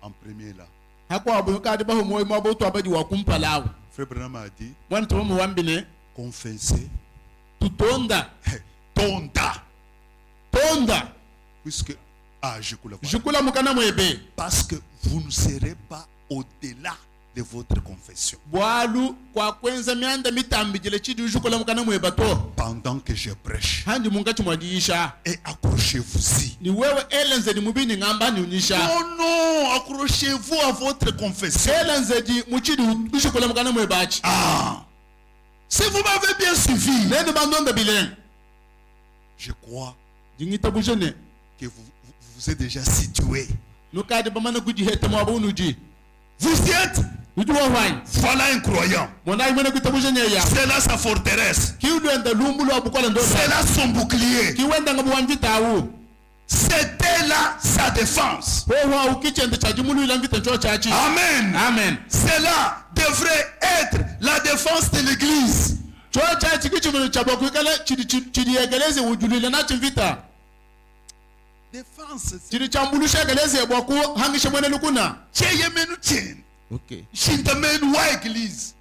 en premier là. hakwa bu ka de ba mo mo bo to abadi wa kumpalawo Frère Branham a dit mwana to mo wambine confessez, tutonda tonda puisque jikula mukana mwebe parce que vous ne serez pas au-delà de votre confession. bwalu kwa kwenza mianda mitambi jile chidi jikula mukana mweba to Pendant que je prêche, handi munga chimwadisha et accrochez-vous-y. ni wewe elenze ni mubini ngamba ni unisha Non, accrochez-vous à votre confession. elenze di muchidi jikula mukana mwebachi Ah, si vous m'avez bien suivi, nende bandonda bilen je crois jingita bujene que vous êtes déjà situé. nukade bamana kuji hete mwabunuji Vous y êtes. ujuwa wany Voilà un croyant. mona imene kutabujene ya C'est là sa forteresse. ki udenda lumbulu abukola ndo C'est là son bouclier. ki wenda ngabu wanvitawu C'était là sa défense. ho ukichende chajimulu ilangita cho chachi Amen. amen Cela devrait être la défense de l'église. cho chachi kichimulu chaboku kale chidi egeleze ujulile na chivita Défense. chidi chambulu shegeleze boku hangishe mwene lukuna Cheyemenu chen. okay Shintamenu wa église.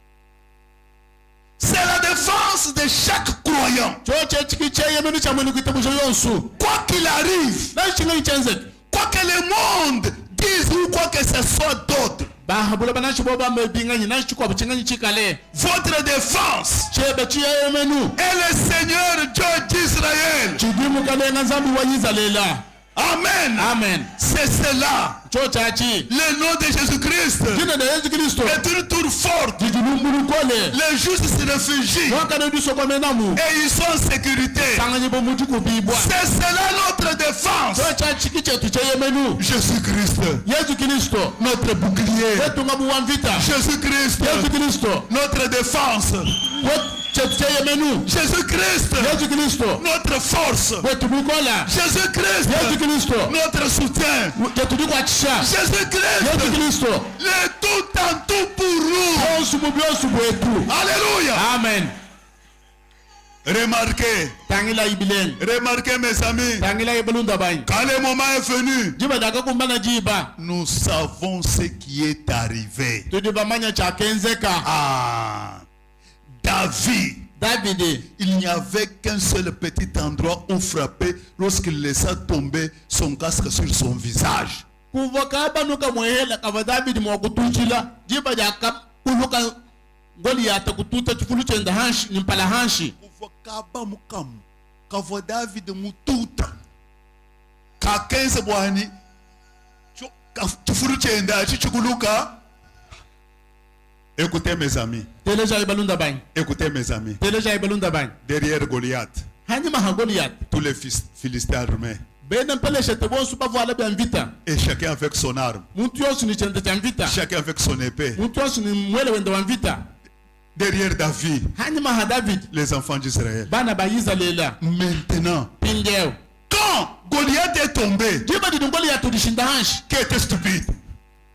C'est la défense de chaque croyant. cho chachi kicheye menu chamwene kitabujo yonsu Quoi qu'il arrive, na chinga ichenze quoi que le monde dise ou quoi que ce soit d'autre, bahabula banashi boba mebinga nyina chikwa buchinga chikale votre défense chebe chiye menu est le Seigneur Dieu d'Israël. chidimu kale ngambi wanyizalela Amen. amen C'est cela. cho chachi Le nom de Jésus-Christ jina de Yesu Kristo est une tour forte. jidilumbulu kole Les justes se réfugient wakane du sokomenamu et ils sont en sécurité. sanganye bomuti kubibwa C'est cela notre défense. cho chachi kichetu cheye menu Jésus-Christ, Yesu Kristo notre bouclier. wetu ngabu wanvita Jésus-Christ, Yesu Kristo notre défense. chetu cheye menu Jésus-Christ, Yesu Kristo notre force. wetu bukola Jésus-Christ, Yesu Kristo notre soutien. chetu dikwachisha Yesu Jésus-Christ, Kristo le tout en tout pour nous. byonsu mu byonsu bwetu Alléluia. amen Remarquez, tangila ibileng remarquez mes amis, tangila ibulunda bany quand le moment est venu, jiba daga kumbana jiba nous savons ce qui est arrivé. tudi bamanya cha kenzeka Ah, David il n'y avait qu'un seul petit endroit où frapper lorsqu'il laissa tomber son casque sur son visage. kuvoka banuka mwehela kava David mwakutuchila jiba jaka kuluka Goliath kututa chifulu chenda hanshi nimpala hanshi Kuvokaba mukamu, kavo David mututa. Kakense bwani, chifuru chenda chichukuluka. Écoutez mes amis, teleja ibalunda bany écoutez mes amis. teleja ibalunda bany Derrière Goliath, hanyuma ha Goliath tous les Philistins armés, bena mpele shete bonsu bavala bya mvita et chacun avec son arme, muntu yosu ni chenda cha mvita chacun avec son épée. muntu yosu ni mwele wenda wa mvita Derrière David, hanyuma ha David les enfants d'Israël. bana bayiza lela Maintenant, pingeo quand Goliath est tombé, jiba di Goliath dishinda hanshi qui était stupide?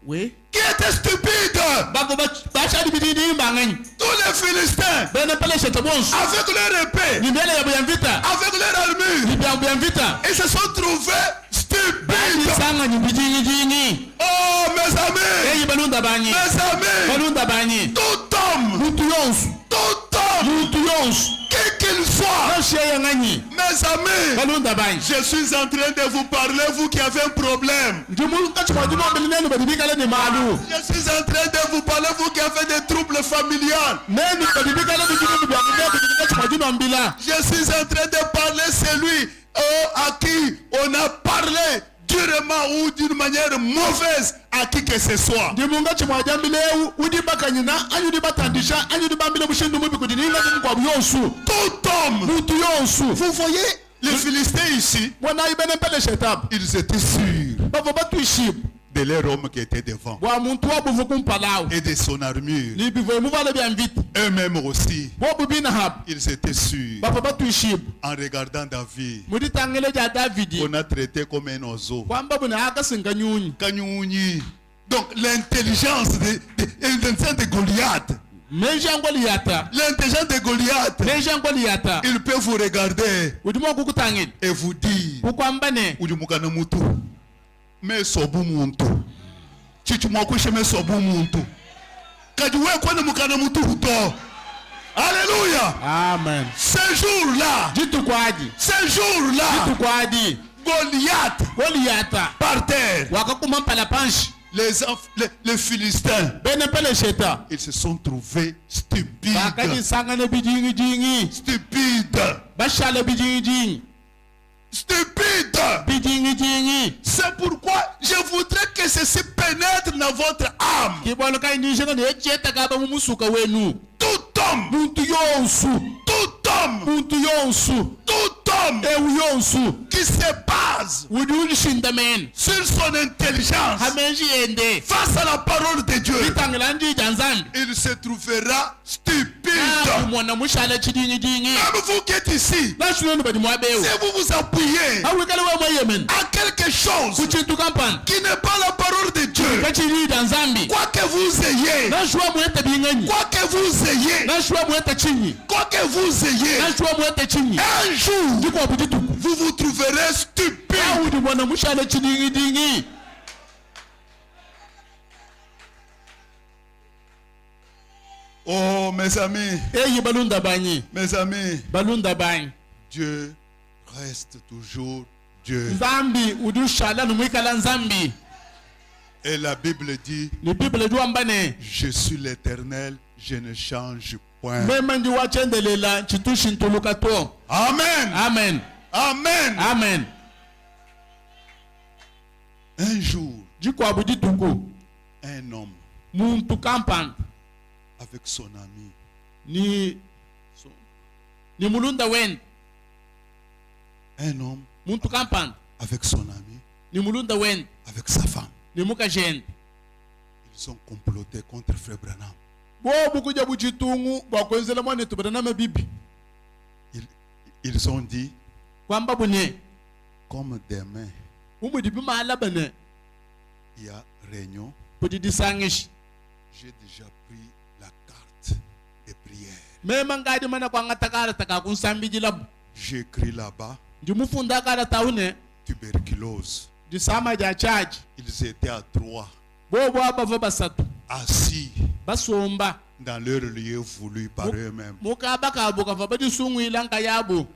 we Qui était stupide? bago bachadi bidini mbangani Tous les Philistins, bena mpele shete bonsu avec leur épée, ni mbele ya mvita avec leur armure, ni bya mvita ils se sont trouvés bani stupides. sanga ni bijini Oh, mes amis, eyi balunda bany mes amis, balunda bany tout homme, muntu yonsu muntu yonsu qui qu'il soit, asheye ngani mes amis, balunda bany je suis en train de vous parler, vous qui avez un problème. ndimu kachima dimo belinenu badibikale ni malu Je suis en train de vous parler, vous qui avez des troubles familiales. nenu badibikale bijini bya mbedo kachima dimo mbila Je suis en train de parler celui à qui on a parlé durement ou d'une manière mauvaise à qui que ce soit. ndimu ngachima jambile udibakanyina anyudi batandisha anyudi bambile bushindu mubi kudininga kwa yonsu Tout homme, muntu yonsu vous voyez les Philistins ici, mwana ibene mpele shetab ils étaient sûrs bavo batuishib de leur homme qui était devant bwa muntu wabuvu kumpalawo et de son armure. ni bivo muvale bya mvita Eux-mêmes aussi, bobu binahab ils étaient sûrs. bavo batuishib En regardant David, muri tangele ja David on a traité comme un oiseau. kwamba buna akasinga nyunyi Kanyunyi. Donc l'intelligence de Goliath meja ngoli yata L'intelligent de Goliath, meja ngoli yata il peut vous regarder udimo kukutangin et vous dire, kukwambane Ujumukana mutu, me sobu muntu. Chichumwakushe me sobu muntu. Kajuwe kwene mukana mutu huto. Alléluia. amen Ce jour-là, jitu kwaji ce jour-là, jitu kwaji Goliath ngoli yata par terre, wakakuma mpala panshi les Philistins, bene pele sheta ils se sont trouvés stupides. bakaji sangane bijingi jingi Stupides. bashale bijingi jingi Stupides. bijingi jingi C'est pourquoi je voudrais que ceci pénètre dans votre âme. kibolo kai ndishenga ne cheta kaba mumusuka wenu Tout homme, muntu yonsu tout homme, muntu yonsu tout homme ewu yonsu qui se base wudi ulishindamen sur son intelligence hamenji ende face à la parole de Dieu, bitangela njija nzambi il se trouvera stupide. mwana mushale chidingi jingi Même vous qui êtes ici, nashuleni badi mwabeu si vous vous appuyez awikale wa mwayemen à quelque chose kuchitu kampan qui n'est pas la parole de Dieu, kachirida nzambi quoi que vous ayez, nashua mwete binganyi quoi que vous ayez, nashua mwete chinyi quoi que vous ayez, nashua mwete chinyi un jour, ndiko bujituku vous vous trouverez stupide. awudi mwana mushale chidingi jingi Oh, mes amis, eyi balunda banyi mes amis, balunda banyi Dieu reste toujours Dieu. nzambi udushala numwikala nzambi Et la Bible dit, ni bible juambane je suis l'Éternel, je ne change point. mema ndi wachendelela chitushi ntuluka to Amen. amen Amen. amen Un jour, jikwa bujituku un homme muntu kampan avec son ami, ni mulunda wen un homme muntu kampan avec son ami, ni mulunda wen avec sa femme, ni muka jende ils ont comploté contre Frère Branham. bo bukuja buchitungu bwakwenzela mwane tubana mabibi Ils ont dit, kwamba bune comme demain, umudibi maala bane il y a réunion, pudidisangishi j'ai déjà pris la carte de prière. mema ngadi mana kwanga takara takakunsambiji labu J'écris là-bas, ndimufunda kala taune tuberculose. disama ja charge Ils étaient à 3, bo bava basatu assis basomba dans leur lieu voulu par eux-mêmes, mukaba kabo kava badisungwila nka yabo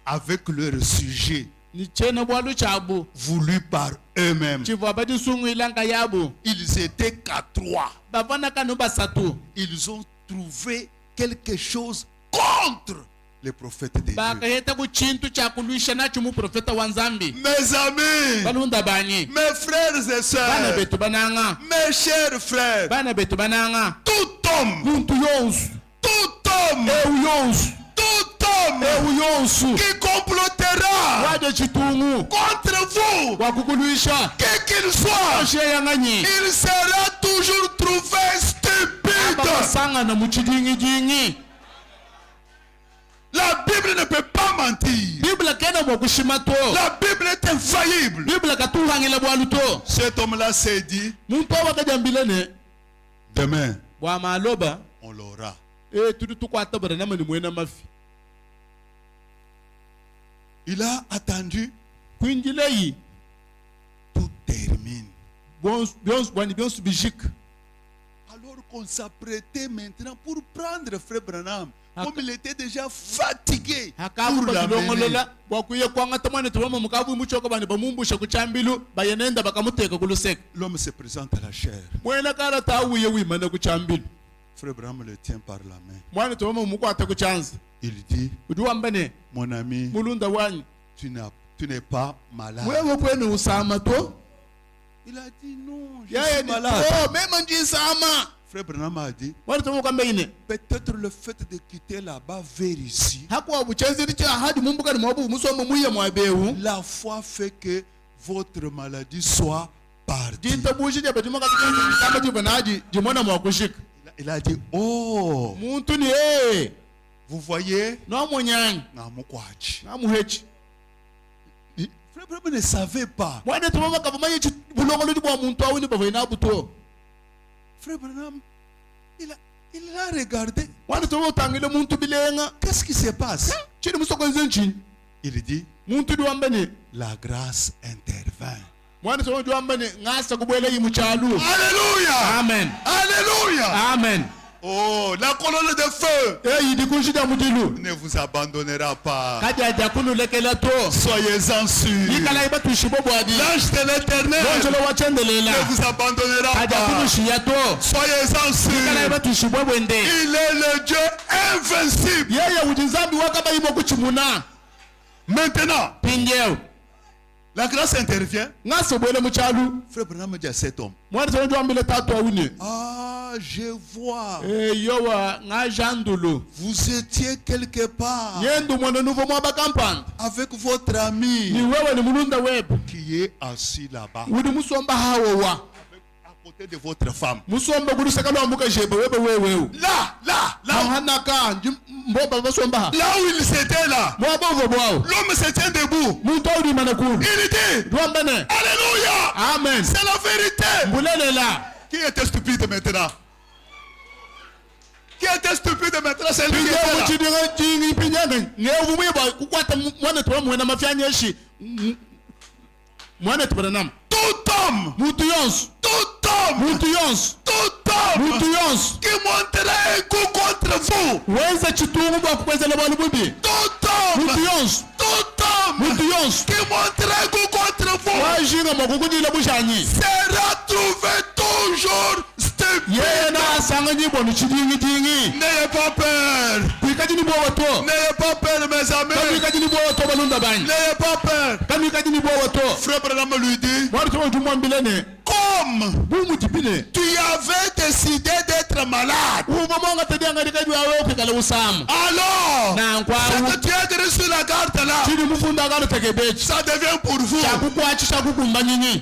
avec leur sujet ni chena bwalu chabo voulu par eux-mêmes. chiva badisungwila nka yabo Ils étaient qu'à 3. bavana kanu basatu Ils ont trouvé quelque chose contre les prophètes de Dieu. bakaheta ku chintu cha kulwisha nacho mu profeta wa nzambi Mes amis, balunda banyi mes frères et bana sœurs, betu bananga mes chers frères, bana betu bananga tout homme, muntu yonsu tout homme, ewu yonsu tout homme ewu yonsu qui complotera waje chitungu contre vous, wakukulwisha quel qu'il soit, asheyanganyi il sera toujours trouvé stupide. bakasangana mu chidingidingi La Bible ne peut pas mentir. biblia kena mwakushima to La Bible est infaillible. biblia katuhangila bwalu to Cet homme-là s'est dit, muntu wakajambilene demain, bwamaloba on l'aura. tudi tukwata baranama ni mwena mafi Il a attendu, kwinjileyi tout termine. byonsu bijika Alors qu'on s'apprêtait maintenant pour prendre Frère Branham, Haka- comme il était déjà fatigué pour hakabu l'amener. bakilongolola bwakuye kwangata mwane tubama mukabu muchoko bani bamumbusha kuchambilu bayenenda bakamuteka kuluseka L'homme se présente à la chair. mwena kala tawuye wimana kuchambilu Frère Branham le tient par la main. mwane tubama mukwata kuchanza Il dit, udiwambane mon ami, mulunda wanyu tu n'es pas malade. wewe kwenu usama to Il a dit, non, je yeye suis ni malade. mema njisama Frère Branham a dit, mwane tubama kwamba ine peut-être le fait de quitter là-bas vers ici, hakuwa buchenzeri cha hadi mumbuka ni mwabu musoma muye mwabewu la foi fait que votre maladie soit partie. jinta bushije batima katika kama jibanaji jimona mwakushika Il a dit, oh, muntu ni vous voyez, no munyanyi Namukwachi. na muhechi Frère Branham ne savait pas. mwane tubama kavumanye bulongolo bwa muntu awini bavaina buto Frère Branham, Il l'a regardé. wani to utangile muntu bilenga Qu'est-ce qui se passe? chini musokwenze nchini Il dit, muntu diwambani la grâce intervint. wani to diwambani ngasa kubwela yimu chalu. Alléluia! Amen. Alléluia! Amen. Oh, la colonne de feu Yidi kunshida mutilu ne vous abandonnera pas. kajaja kunulekela to Soyez-en sûrs. yikala ibatu shibobwadi L'ange de l'éternel lonjolo wachendelela ne vous abandonnera kaja pas. kunushiya to Soyez-en yikala sûrs. ibatu shibobwende Il est le Dieu invincible. yeye ujinzambi wakaba ibo kuchimuna Maintenant, pinjeo la grâce intervient. ngasa bwele muchalu Frère Branham dit à cet homme, mwani to diwambile tatu awine ah, je vois. yowa ngajandulu Vous étiez quelque part yendu mwana nuvo mwaba kampani avec votre ni ami wewe ni mulunda webu qui est assis là-bas, udi musomba hawowa à côté de votre femme. musomba kulusaka lwambuka jebe webe wewewu Là, hanaka mboba basomba là où il s'était là, mwabovo bwawo l'homme se tient debout. muntu awulimana kulu Il dit, lwambene Alléluia, amen c'est la vérité. mbulelela Qui était stupide maintenant? Qui était stupide maintenant? C'est lui qui était là. pinjemuchidinga jingi pinjanga ngevu mwiba kukwata mwana tuwa mwena mafyanyeshi mwana tuwa nam Tout homme, muntu yonsu tout homme, muntu yonsu tout muntu homme yonsu qui monterait un coup contre vous. wenza chitungu bwakukwezela bwalu bubi Tout muntu homme, yonsu tout muntu homme yonsu qui monterait un coup contre vous wajinga mwakukudila bushanyi sera trouvé toujours stupide. yeye na asanga nyibonu chidingi dingi N'ayez pas peur. kuikajini bwawa to N'ayez pas peur, mes amis. kamikajini bwawa to balunda banyi N'ayez pas peur. kamikajini bwawa to Frère Branham lui dit, mwari to tumwambilene comme bumutipine tu avais décidé d'être malade, umamonga tadianga dikajwa awe ukikala usamu alors nankwawu ce que tu as écrit sur la carte là, chini mufunda akano tekebechi ça devient pour vous. chakukwachi chakukumba nyinyi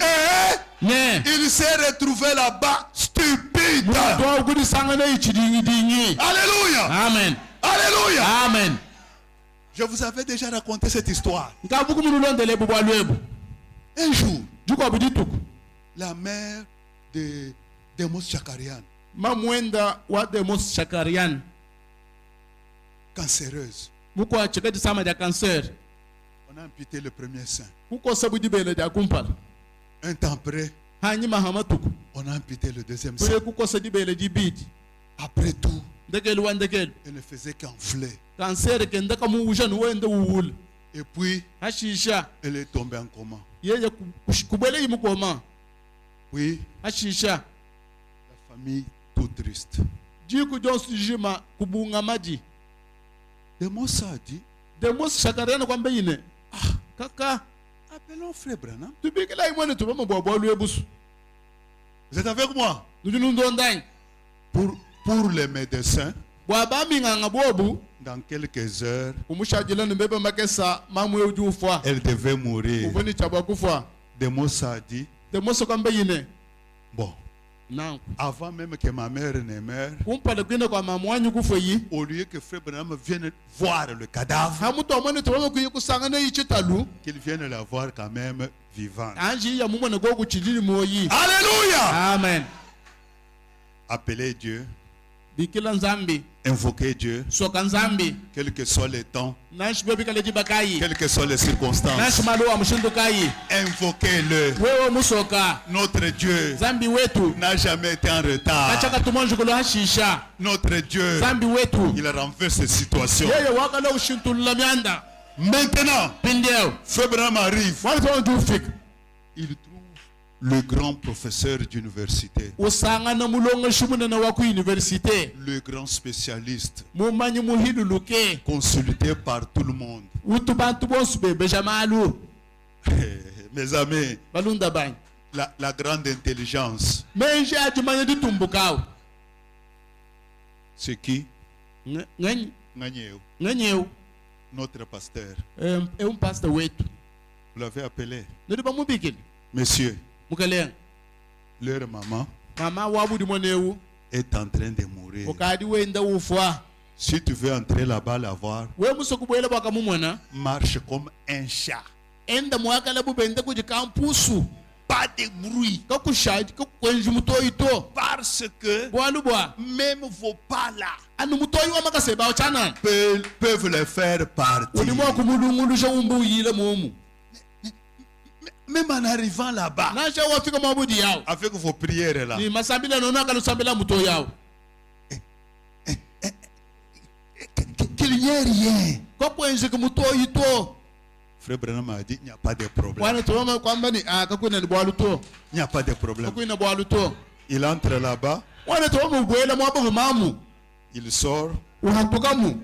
Et ne il s'est retrouvé là-bas stupide. muntu awukudisanga neyi chidingi dingi Alléluia. amen Alléluia. amen Je vous avais déjà raconté cette histoire. nkavuku mululondele ebu bwalwebu Un jour, jukwa budituku la mère de Demos Chakarian, mamwenda wa demos shakarian cancéreuse, mukwa chikati sama ja cancer on a amputé le premier sein. kuko sabudibele ja kumpala Un temps après, hanyuma hamatuku on a amputé le deuxième kule sein. kuko sadibele jibidi Après tout, ndekeli wa ndekeli elle ne faisait qu'enfler. cancer ke ndaka muwusha nuwende wuwula Et puis, hashisha elle est tombée en coma. yeye kubwele yimukoma Oui, hashisha la famille tout triste. jiku jonsu jima kubunga maji Demos a dit, demos shakarian kwambe yine kaka appelons frère Branham. tubikila imone tubama bwabwalwebusu Vous êtes avec moi? nujunundondai Pour les médecins, bwabaminganga bobu dans quelques heures, umushajila mbebe makesa mamwe ujufa elle devait mourir. uboni chabwa kufa Demos a dit, demoso kwambe yine bon, nanku avant même que ma mère ne meure, kumpala kwine kwa mamwanyu kufa yi au lieu que frère Branham vienne voir le cadavre, hamuto amone tubama kuyi kusanga ne yichitalu qu'il vienne la voir quand même vivante. anji ya mumone gogu chilili moyi Alléluia! amen Appelez Dieu, bikila nzambi invoquez Dieu, soka nzambi quel que soit le temps, nanshi bikala jibakayi quelles que soient les circonstances. nanshi maluwa mushindukayi Invoquez-le. wewe musoka Notre Dieu zambi wetu n'a jamais été en retard. kachaka tumonjukulu hashisha Notre Dieu, zambi wetu il renverse ces situations. yeye wakala ushintulula myanda Maintenant, pindeo frère Branham arrive. wali tonjufika Il trouve le grand professeur d'université, usanga na mulongo shumunene wa ku université le grand spécialiste, mumanyi muhiluluke consulté par tout le monde. utu bantu bonsu bebeja malu Mes amis, balunda banyi la grande intelligence, menji ajimanya ditumbukawo c'est qui? nganyi Nganyeo, nganyewu notre pasteur. umpasta wetu Vous l'avez appelé. nodi bamubikile Monsieur, mukalenga leur maman mama wabudi monewu est en train de mourir. ukadi wenda ufwa Si tu veux entrer là-bas la voir, we musokubwela bakamumona marche comme un chat. enda mwakala bubende kuji kampusu pas de bruit. kakushadi kakwenji mutoyi to Parce que bwalu bwa même vos pas là anu mutoyi wa makaseba ochana peuvent les faire partir. ulimo kumulungulu shawumbu yile mumu Même en arrivant là-bas, na shawa fika mabudi yao avec vos prières là, ni masambila nono akalusambila mutoyi yao qu'il n'y ait rien. kakwenji kumutoyi to Frère Branham a dit, il n'y a pas de problème. wana tuwama kwamba ni kakwina ni bwalu to Il n'y a pas de problème. kakwina bwalu to Il entre là-bas, wana tuwama ubwela mwabo mamu il sort, uhatukamu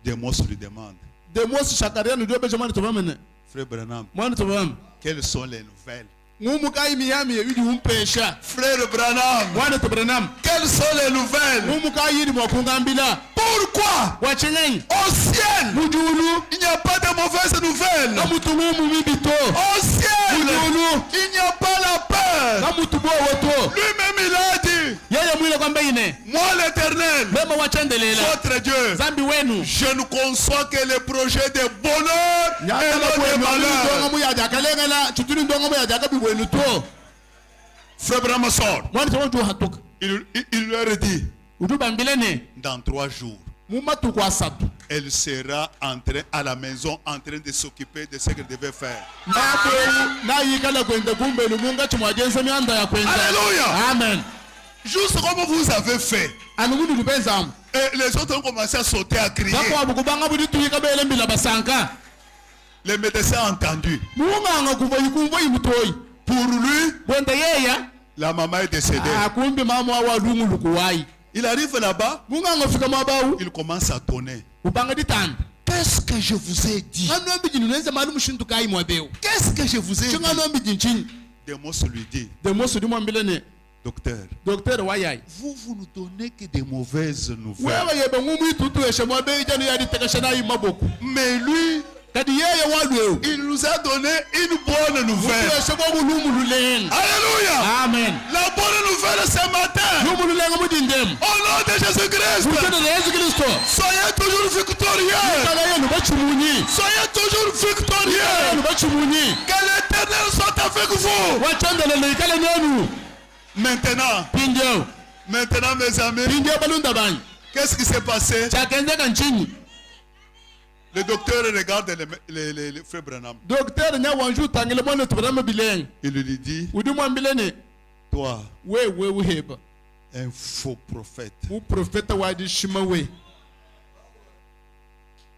des mots lui demandent. de mosi shakaria ni dobe jamani tubamene Frère Branham, mwana tubam quelles sont les nouvelles? ngumu kai miyami yidi umpesha Frère Branham, mwana tubranam quelles sont les nouvelles? ngumu kai yidi mwakungambila Pourquoi wachengenyi au ciel mujulu il n'y a pas de mauvaises nouvelles? kamutungumu mibito Au ciel mujulu il n'y a pas la peur. kamutubowo to Lui-même il a dit, yeye mwile kwamba ine moi l'Éternel, mema wachendelela votre Dieu, zambi wenu je ne conçois que les projets de bonheur et nyakala non de kwenu malheur. ndonga muyaja kalengala chutuni ndonga muyaja kabibwenu to Frère Branham sort. mwana tuwaju hatuka Il leur dit, udubambilene dans 3 jours, mumatuku asatu elle sera à la maison en train de s'occuper de ce qu'elle devait faire. nakwewu nayikala kwenda kumbelu munga chimwajense myanda ya kwenda Alléluia. amen Juste comme vous avez fait. anugudu lupenzamu Et les autres ont commencé à sauter, à crier. kakwabu kubanga budi tuyika bele mbila basanka Les médecins ont entendu. muunganga kuva ikumvo imutoyi Pour lui, bwenda yeya la maman est décédée. akumbi mama wa lungu lukuwayi Il arrive là-bas, muunganga fika mabawu il commence à tonner. upanga ditanda Qu'est-ce que je vous ai dit? nganombi jinu nenze mali mushintu kai mwabewu Qu'est-ce que je vous ai dit? chinganombi jinchini Des mots lui dit, de mosu dimwambilene docteur, docteur wayayi vous ne donnez que des mauvaises nouvelles. wewe yebe ngumu itutu eshe mwabewu janu yadi tekashanayi maboku Mais lui, kadi yeye walwewu il nous a donné une bonne nouvelle. eshe bwabulumu lulenga Alléluia. amen La bonne nouvelle ce matin, lumu lulenga mudindemu au nom de Jésus-Christ, kutene na yesu kristo soyez toujours victorieux. kala yenu bachimunyi Soyez toujours victorieux. yenu bachimunyi Que l'Éternel soit avec vous. wachandelele ikale nenu Maintenant, mes amis, pindio balunda banyi qu'est-ce qui s'est passé? chakenzeka nchini Le docteur regarde les frères Branham. docteur nyawanju utangile mwana tubarama bilenga Il lui dit, udimwambilene toi, wewe uheba un faux prophète. uprofeta wadishima we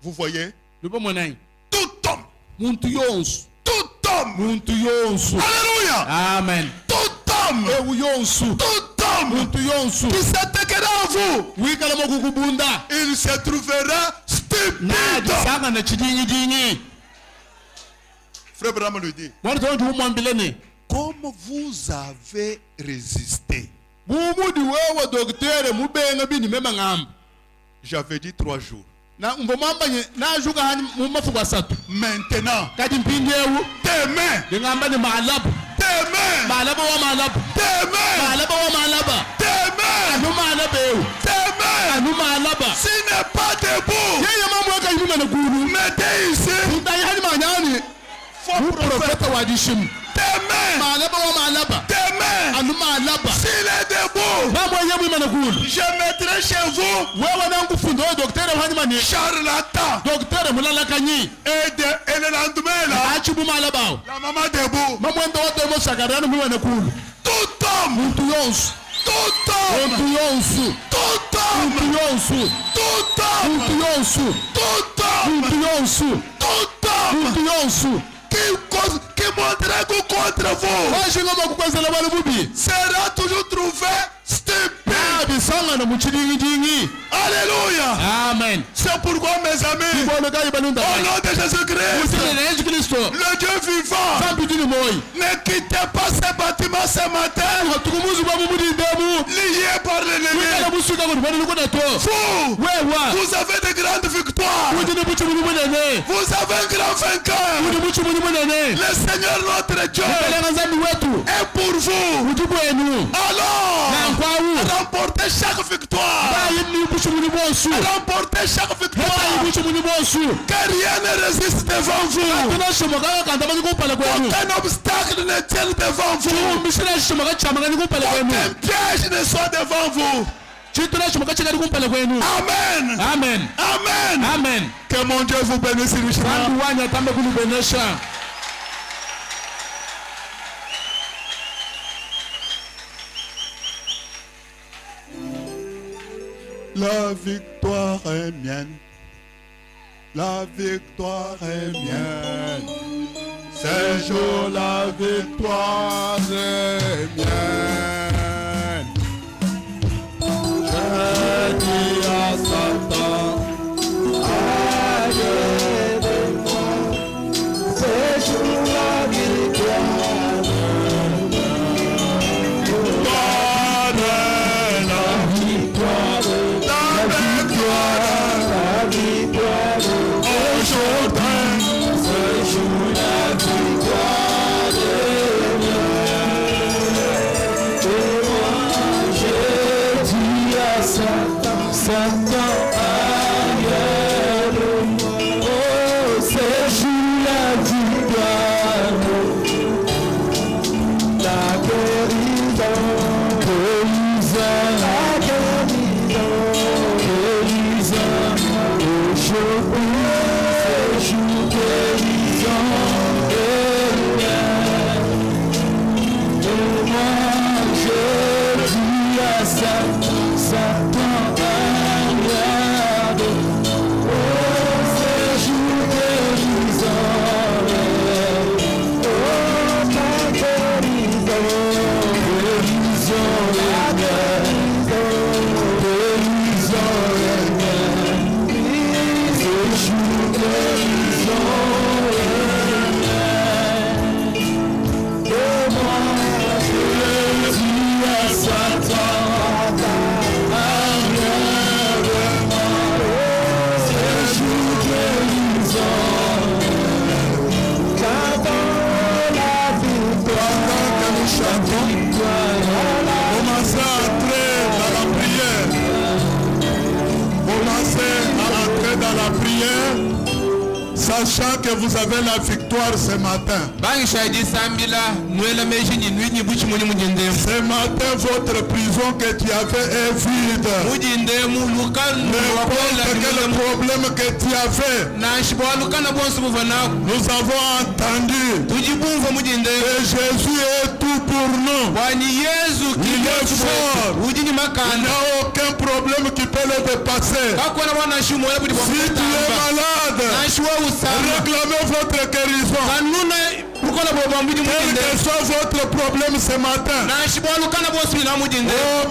Vous voyez? luba mwanayi Tout homme, muntu yonsu tout homme, muntu yonsu alléluia, amen tout homme, ewu yonsu tout homme muntu yonsu qui s'attaquera à vous, wikala makukubunda il se trouvera stupide. nadisanga na chidingi Frère Branham lui dit, mwana tonju umwambilene comme vous avez résisté, bumudi wewe docteur mubenga bini mema ngamba j'avais dit 3 jours. na ngomambanye najuka hani mumafuku asatu Maintenant, kati mpindewu demain, ngamba ni maalabu demain, maalaba wa maalabu demain, maalaba wa maalaba demain, anu maalaba ewu demain, anu maalaba s'il n'est pas debout, yeye mambo yaka yuma na gulu mettez ici, mutayi hani manyani faux prophète. profeta wadishimu Demain, maalaba wa maalaba demain, anu maalaba s'il est debout, mambo yemu yuma na gulu je mettrai chez vous wewe nangufundo docteur hani mani charlatan. docteur mulalakanyi Et le lendemain, là, achibu maalaba la maman debout, mamwenda wadomo sagarani mwiwa na gulu tout homme, muntu yonsu tout homme, muntu yonsu tout homme, muntu yonsu tout homme, muntu yonsu tout homme, muntu yonsu tout homme muntu yonsu qui montrera contre vous washinga makukwezela bali bubi sera toujours trouvé stupide. bisangana mu chidingi Alléluia. amen C'est pourquoi, mes amis, ibonokayi balunda au nom de Jésus-Christ, usine na yesu kristo le Dieu vivant, zambi dini moyi ne quittez pas ce bâtiment ce matin, tukumuzi bwa mumudindemu lié par l'ennemi. wikala busuka kuti bwani likuda to Vous, wewa vous avez de grandes victoires. kuti ni buchimuni munene Vous avez un grand vainqueur. kuti buchimuni munene Le Seigneur notre Dieu ikalenga zambi wetu est pour vous. kuti bwenu Alors, nankwawu remportez chaque victoire. bayimni buchimuni bonse bonsu. Remportez chaque Heta victoire. ibuchi munyi bonsu. Que rien ne résiste devant vous. Tuna shimaka kanta mani kupala kwenu. Aucun obstacle ne tienne devant vous. Mbishira shimaka chama kani kupala kwenu. Aucun piège ne soit devant vous. Chituna shimaka chikari kupala kwenu. Amen. Amen. Amen. Amen. Que mon Dieu vous bénisse richement. Bantu wanya tambe kulubenesha. La victoire est mienne. La victoire est mienne. Ce jour, la victoire est mienne. Je dis à Satan, aïe de moi. Ce jour, la victoire est mienne. Donne la victoire. La victoire, aujourd'hui, ce jour la victoire est mienne. Et moi je dis à Satan, Satan, aïe de moi. Oh, ce jour la victoire, la guérison, la guérison. Sachant que vous avez la victoire ce matin. Ce matin, votre prison que tu avais est vide. N'importe quel problème que tu avais, nous avons entendu que Jésus est tout pour nous. Il est fort. Il n'y a aucun problème qui peut le dépasser. Si tu es malade, réclamez votre guérison. Quel que soit votre problème ce matin. Oh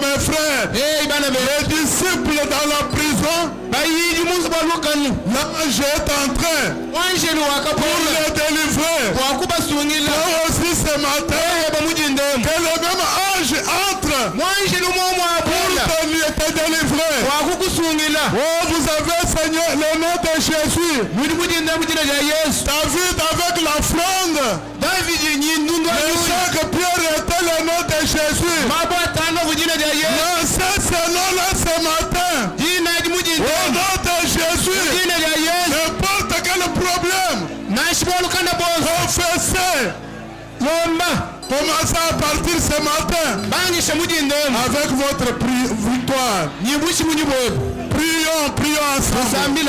mes frères, les disciples dans la prison, l'ange est entré pour les délivrer. Toi aussi ce matin, que le même ange entre pour te délivrer. Oh, vous avez, Seigneur, le nom de Jésus. David avec la fronde. Le sac Pierre était le nom de Jésus. Lancez ce nom-là ce matin. Au nom de Jésus. N'importe quel problème. Confessez. Commencez à partir ce matin avec votre victoire. Prions ensemble.